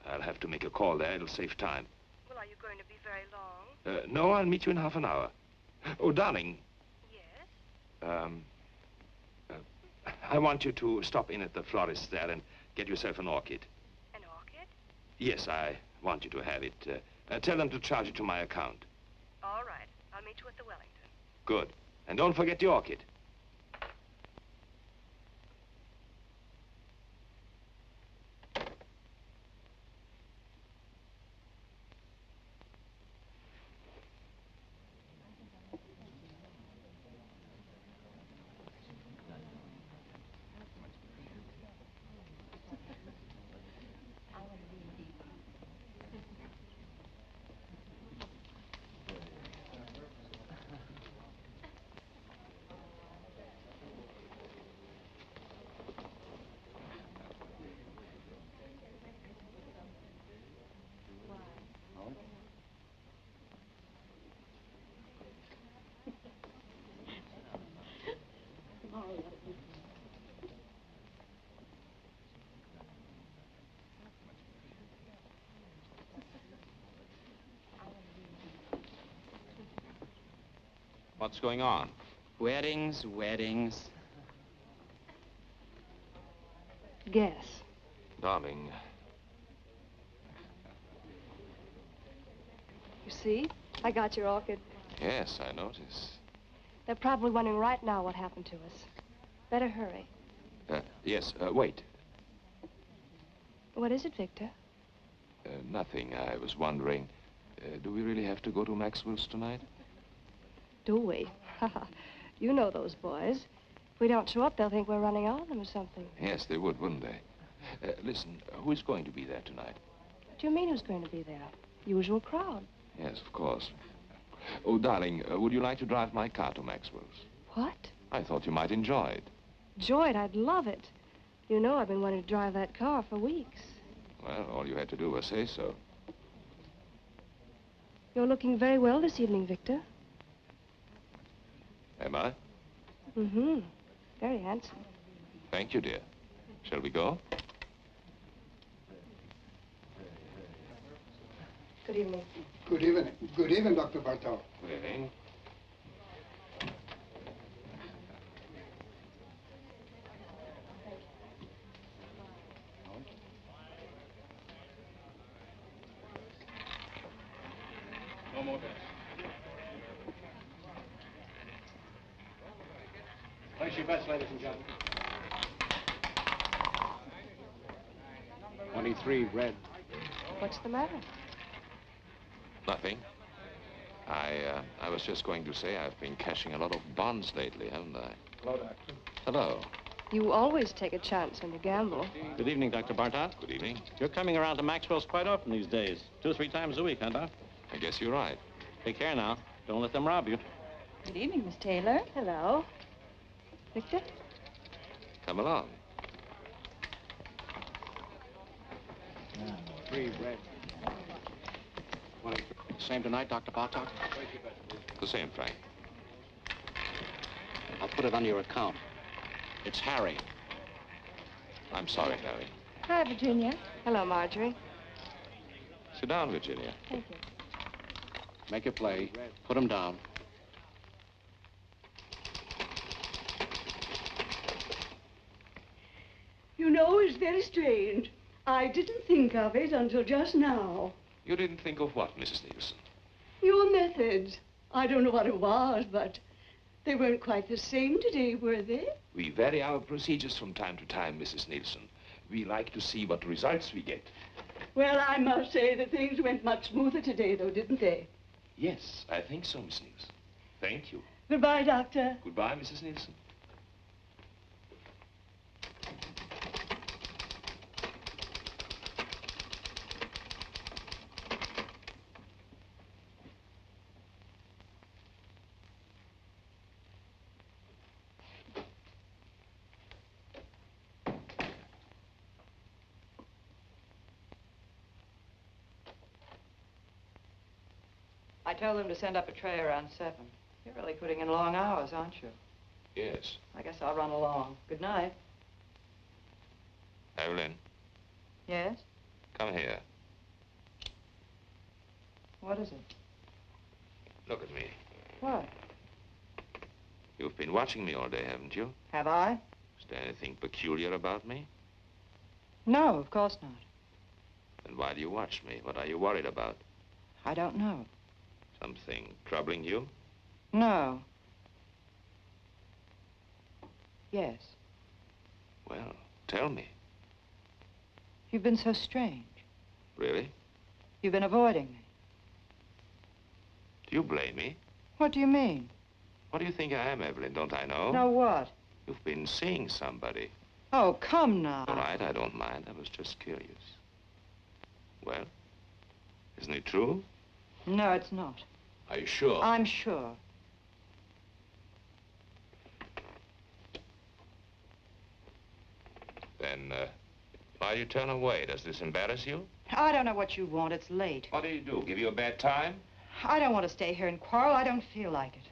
I'll have to make a call there. It'll save time. Well, are you going to be very long? No, I'll meet you in half an hour. Oh, darling. Yes? I want you to stop in at the florist there and get yourself an orchid. An orchid? Yes, I want you to have it. Tell them to charge it to my account. All right. I'll meet you at the Wellington. Good. And don't forget the orchid. What's going on? Weddings, weddings. Guess. Darling. You see? I got your orchid. Yes, I notice. They're probably wondering right now what happened to us. Better hurry. Yes, wait. What is it, Victor? Nothing. I was wondering, do we really have to go to Maxwell's tonight? Do we? You know those boys. If we don't show up, they'll think we're running on them or something. Yes, they would, wouldn't they? Listen, who's going to be there tonight? What do you mean who's going to be there? Usual crowd. Yes, of course. Oh, darling, would you like to drive my car to Maxwell's? What? I thought you might enjoy it. Enjoy it? I'd love it. You know I've been wanting to drive that car for weeks. Well, all you had to do was say so. You're looking very well this evening, Victor. Am I? Mm-hmm. Very handsome. Thank you, dear. Shall we go? Good evening. Good evening. Good evening, Dr. Bartel. Good evening. Thank No more dance. Place your bets, ladies and gentlemen. 23 red. What's the matter? Nothing. I was just going to say I've been cashing a lot of bonds lately, haven't I? Hello, Doctor. Hello. You always take a chance when you gamble. Good evening, Dr. Bartok. Good evening. You're coming around to Maxwell's quite often these days. 2 or 3 times a week, huh, Doc? I guess you're right. Take care now. Don't let them rob you. Good evening, Miss Taylor. Hello. Victor? Come along. 3 red. Same tonight, Dr. Bartok? The same, Frank. I'll put it on your account. It's Harry. I'm sorry, Harry. Hi, Virginia. Hello, Marjorie. Sit down, Virginia. Thank you. Make it play. Put him down. You know, it's very strange. I didn't think of it until just now. You didn't think of what, Mrs. Nielsen? Your methods. I don't know what it was, but they weren't quite the same today, were they? We vary our procedures from time to time, Mrs. Nielsen. We like to see what results we get. Well, I must say that things went much smoother today, though, didn't they? Yes, I think so, Miss Nielsen. Thank you. Goodbye, Doctor. Goodbye, Mrs. Nielsen. I told them to send up a tray around 7. You're really putting in long hours, aren't you? Yes. I guess I'll run along. Good night. Evelyn, Yes? come here. What is it? Look at me. What? You've been watching me all day, haven't you? Have I? Is there anything peculiar about me? No, of course not. Then why do you watch me? What are you worried about? I don't know. Something troubling you? No. Yes. Well, tell me. You've been so strange. Really? You've been avoiding me. Do you blame me? What do you mean? What do you think I am, Evelyn? Don't I know? No, what? You've been seeing somebody. Oh, come now. All right, I don't mind. I was just curious. Well, isn't it true? No, it's not. Are you sure? I'm sure. Then, why do you turn away? Does this embarrass you? I don't know what you want. It's late. What do you do? Give you a bad time? I don't want to stay here and quarrel. I don't feel like it.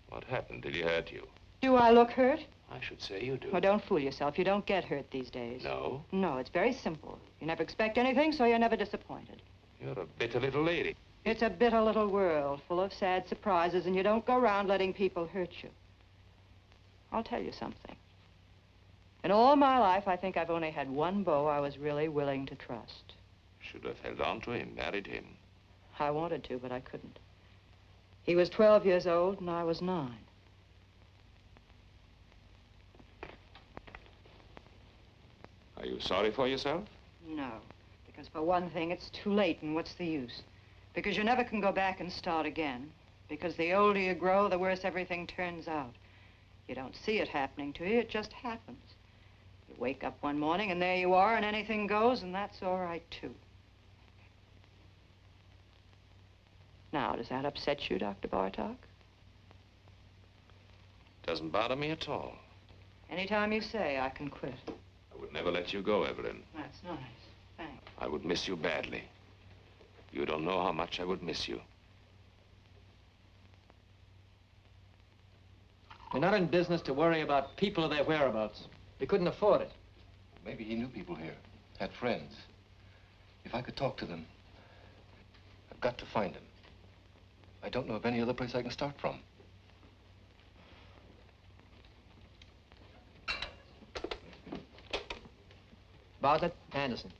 What happened? Did he hurt you? Do I look hurt? I should say you do. Well, don't fool yourself. You don't get hurt these days. No? No, it's very simple. You never expect anything, so you're never disappointed. You're a bitter little lady. It's a bitter little world full of sad surprises, and you don't go around letting people hurt you. I'll tell you something. In all my life, I think I've only had one beau I was really willing to trust. Should have held on to him, married him. I wanted to, but I couldn't. He was 12 years old, and I was 9. Are you sorry for yourself? No, because for one thing, it's too late, and what's the use? Because you never can go back and start again. Because the older you grow, the worse everything turns out. You don't see it happening to you, it just happens. You wake up one morning, and there you are, and anything goes, and that's all right, too. Now, does that upset you, Dr. Bartok? Doesn't bother me at all. Anytime you say, I can quit. I would never let you go, Evelyn. That's nice. Thanks. I would miss you badly. You don't know how much I would miss you. We're not in business to worry about people or their whereabouts. We couldn't afford it. Maybe he knew people here, had friends. If I could talk to them, I've got to find him. I don't know of any other place I can start from. Bartlett, Anderson.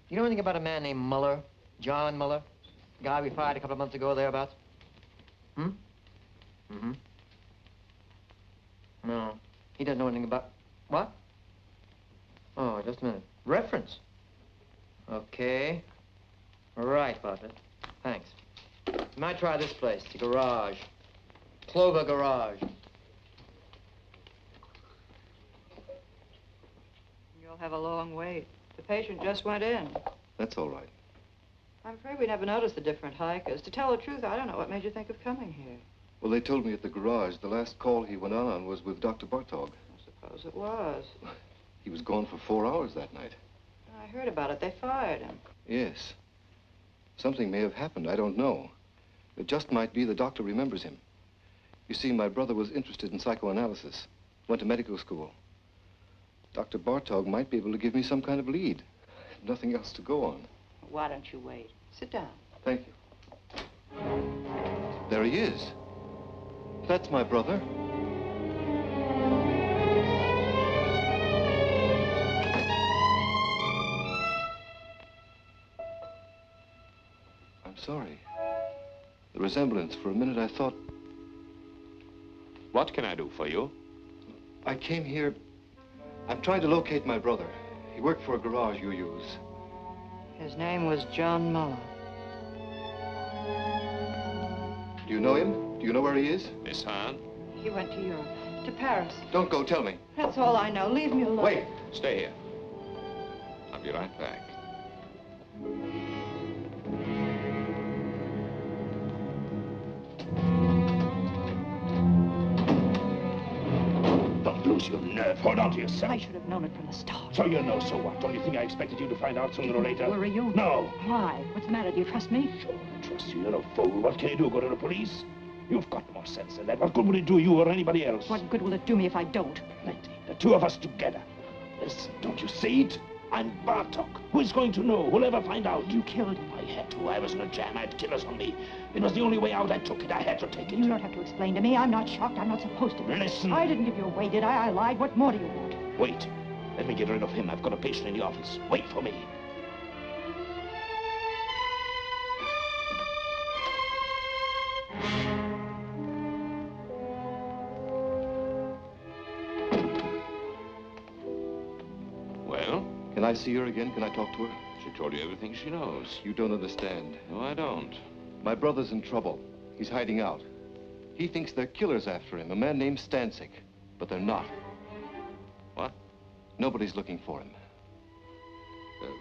You know anything about a man named Müller? John Müller? Guy we fired a couple of months ago, thereabouts? Hmm? Mm-hmm. No. He doesn't know anything about... What? Oh, just a minute. Reference? Okay. Right, Butler. Thanks. You might try this place, the garage. Clover Garage. You'll have a long wait. The patient just went in. That's all right. I'm afraid we never noticed the different hikers. To tell the truth, I don't know what made you think of coming here. Well, they told me at the garage the last call he went on was with Dr. Bartog. I suppose it was. He was gone for 4 hours that night. I heard about it. They fired him. Yes. Something may have happened. I don't know. It just might be the doctor remembers him. You see, my brother was interested in psychoanalysis. Went to medical school. Dr. Bartog might be able to give me some kind of lead. Nothing else to go on. Why don't you wait? Sit down. Thank you. There he is. That's my brother. I'm sorry. The resemblance, for a minute I thought... What can I do for you? I came here... I'm trying to locate my brother. He worked for a garage you use. His name was John Müller. Do you know him? Do you know where he is? Miss Hahn? He went to Europe, to Paris. Don't go, tell me. That's all I know. Leave me alone. Wait. Stay here. I'll be right back. Don't lose your nerve. Hold on to yourself. I should have known it from the start. So you know, so what? Don't you think I expected you to find out sooner or later? Worry you? No. Why? What's the matter? Do you trust me? Sure, I trust you. You're no fool. What can you do? Go to the police? You've got more sense than that. What good will it do you or anybody else? What good will it do me if I don't? Plenty. The two of us together. Listen, don't you see it? I'm Bartok. Who is going to know? Who'll ever find out? You killed him. I had to. I was in a jam. I had killers on me. It was the only way out. I took it. I had to take it. You don't have to explain to me. I'm not shocked. I'm not supposed to be. Listen. I didn't give you away, did I? I lied. What more do you want? Wait. Let me get rid of him. I've got a patient in the office. Wait for me. Well? Can I see her again? Can I talk to her? She told you everything she knows. You don't understand. No, I don't. My brother's in trouble. He's hiding out. He thinks they're killers after him, a man named Stansyck. But they're not. What? Nobody's looking for him.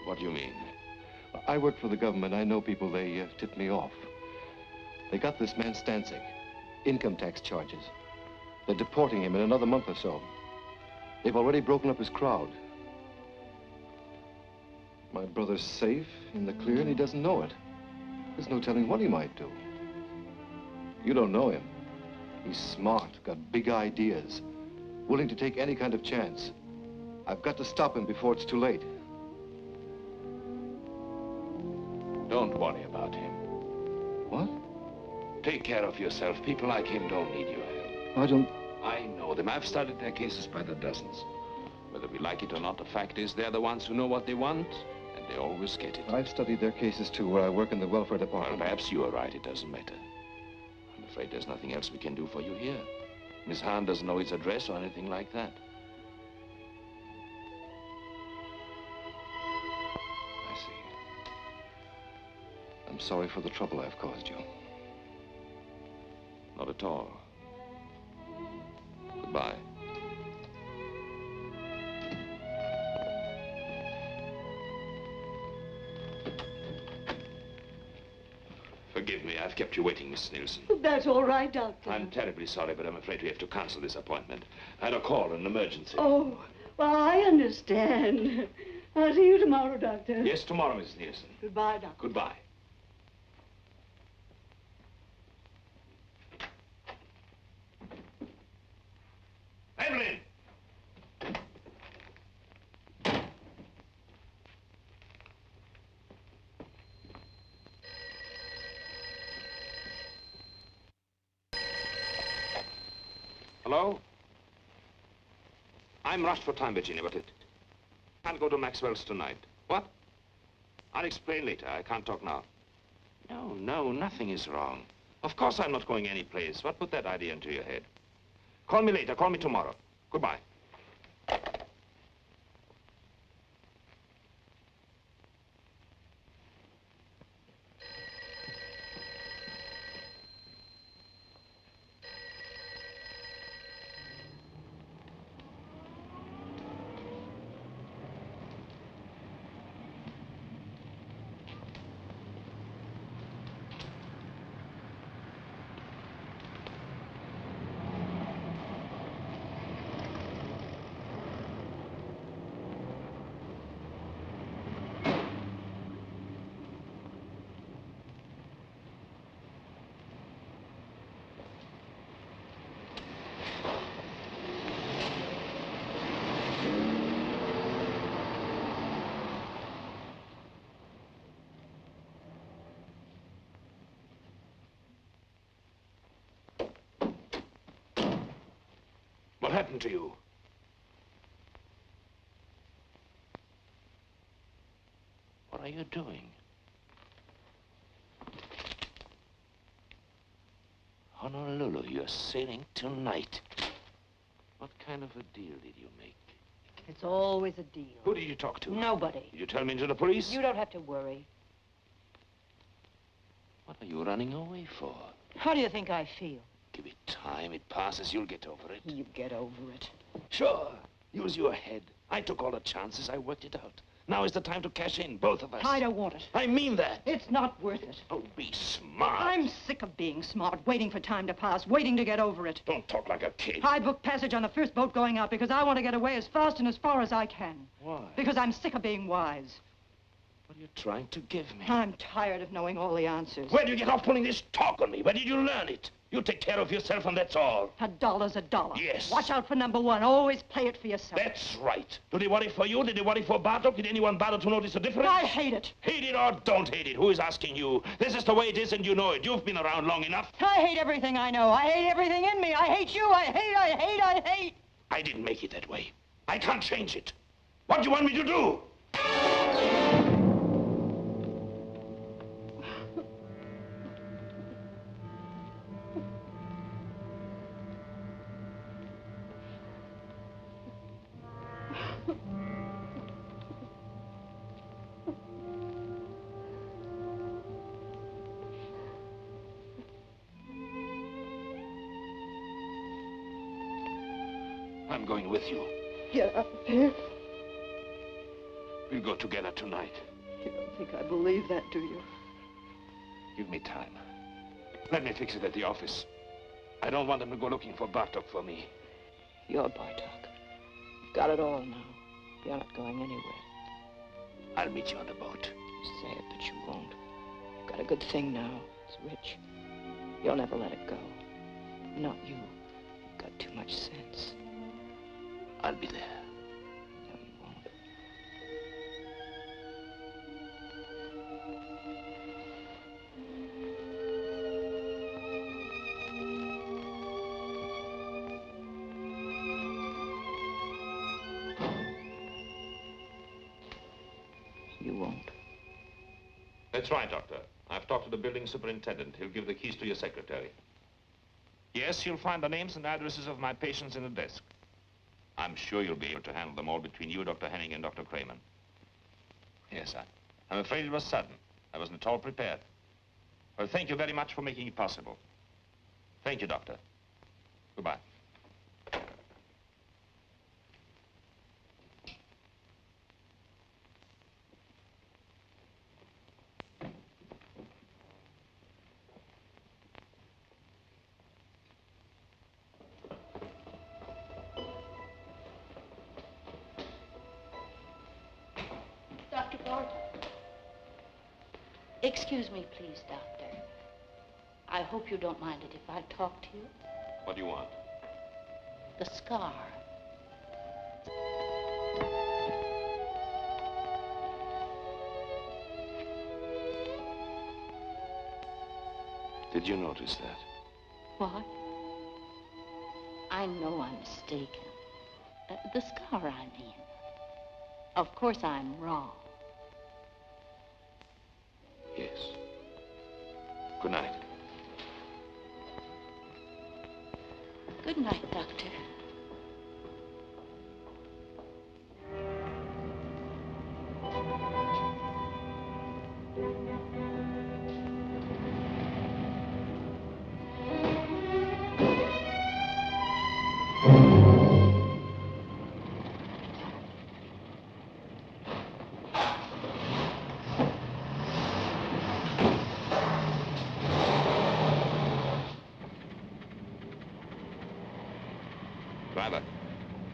What do you mean? I work for the government. I know people. They tipped me off. They got this man Stansyck. Income tax charges. They're deporting him in another month or so. They've already broken up his crowd. My brother's safe, in the clear, and he doesn't know it. There's no telling what he might do. You don't know him. He's smart, got big ideas, willing to take any kind of chance. I've got to stop him before it's too late. Don't worry about him. What? Take care of yourself. People like him don't need your help. I don't... I know them. I've studied their cases by the dozens. Whether we like it or not, the fact is they're the ones who know what they want, and they always get it. I've studied their cases, too, where I work in the welfare department. Well, perhaps you are right. It doesn't matter. I'm afraid there's nothing else we can do for you here. Miss Hahn doesn't know his address or anything like that. I see. I'm sorry for the trouble I've caused you. Not at all. Goodbye. Forgive me, I've kept you waiting, Miss Nielsen. That's all right, Doctor. I'm terribly sorry, but I'm afraid we have to cancel this appointment. I had a call, an emergency. Oh, well, I understand. I'll see you tomorrow, Doctor. Yes, tomorrow, Miss Nielsen. Goodbye, Doctor. Goodbye. Evelyn! Hello? I'm rushed for time, Virginia, but it can't go to Maxwell's tonight. What? I'll explain later. I can't talk now. No, nothing is wrong. Of course I'm not going anyplace. What put that idea into your head? Call me later. Call me tomorrow. Goodbye. What happened to you? What are you doing? Honolulu, you're sailing tonight. What kind of a deal did you make? It's always a deal. Who did you talk to? Nobody. Did you tell me to the police? You don't have to worry. What are you running away for? How do you think I feel? Give it time. It passes. You'll get over it. You get over it. Sure. Use your head. I took all the chances. I worked it out. Now is the time to cash in, both of us. I don't want it. I mean that. It's not worth it. Oh, be smart. I'm sick of being smart, waiting for time to pass, waiting to get over it. Don't talk like a kid. I booked passage on the first boat going out because I want to get away as fast and as far as I can. Why? Because I'm sick of being wise. What are you trying to give me? I'm tired of knowing all the answers. Where do you get off pulling this talk on me? Where did you learn it? You take care of yourself and that's all. $1 is $1. Yes. Watch out for number one. Always play it for yourself. That's right. Do they worry for you? Did they worry for Bartok? Did anyone bother to notice the difference? I hate it. Hate it or don't hate it? Who is asking you? This is the way it is and you know it. You've been around long enough. I hate everything I know. I hate everything in me. I hate you. I hate. I didn't make it that way. I can't change it. What do you want me to do? I'm going with you. Get up there. We'll go together tonight. You don't think I believe that, do you? Give me time. Let me fix it at the office. I don't want them to go looking for Bartok for me. You're Bartok. You've got it all now. You're not going anywhere. I'll meet you on the boat. You say it, but you won't. You've got a good thing now. It's rich. You'll never let it go. Not you. You've got too much sense. I'll be there. No, you won't. You won't. That's right, Doctor. I've talked to the building superintendent. He'll give the keys to your secretary. Yes, you'll find the names and addresses of my patients in the desk. I'm sure you'll be able to handle them all between you, Dr. Henning, and Dr. Kramer. Yes, I'm afraid it was sudden. I wasn't at all prepared. Well, thank you very much for making it possible. Thank you, Doctor. Goodbye. Dr. Bartok. Excuse me, please, Doctor. I hope you don't mind it if I talk to you. What do you want? The scar. Did you notice that? What? I know I'm mistaken. The scar, I mean. Of course I'm wrong. Yes. Good night. Good night, Doctor. Driver,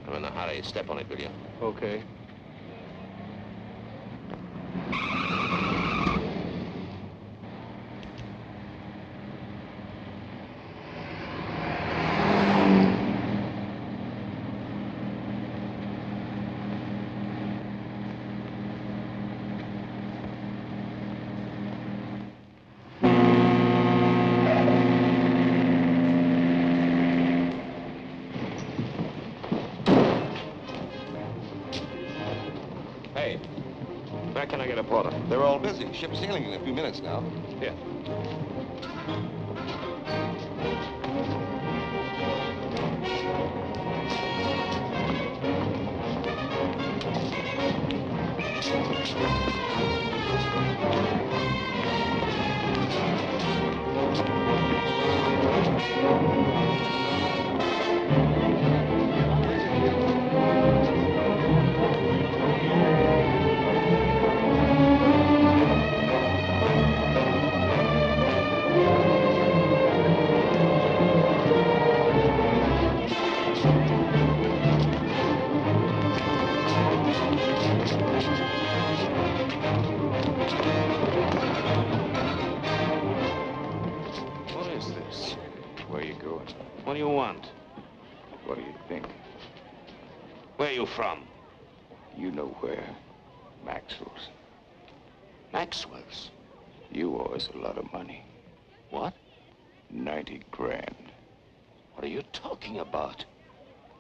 I'm in a hurry. Step on it, will you? Okay. Where can I get a porter? They're all busy. Ship's sailing in a few minutes now. Here. What do you want? What do you think? Where are you from? You know where. Maxwell's. Maxwell's? You owe us a lot of money. What? 90 grand. What are you talking about?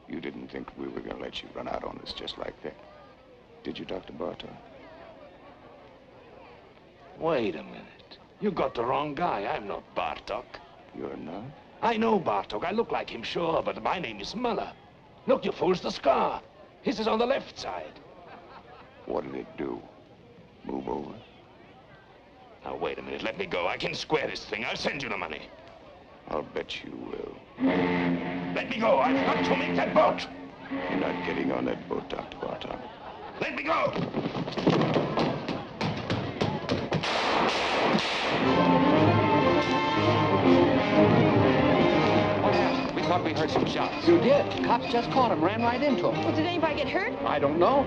You didn't think we were going to let you run out on us just like that. Did you, Dr. Bartok? Wait a minute. You got the wrong guy. I'm not Bartok. You're not? I know Bartok. I look like him, sure, but my name is Müller. Look, you fools, the scar. His is on the left side. What did it do? Move over? Now, wait a minute. Let me go. I can square this thing. I'll send you the money. I'll bet you will. Let me go. I've got to make that boat. You're not getting on that boat, Dr. Bartok. Let me go. What happened? We thought we heard some shots. You did. Cops just caught him, ran right into him. Well, did anybody get hurt? I don't know.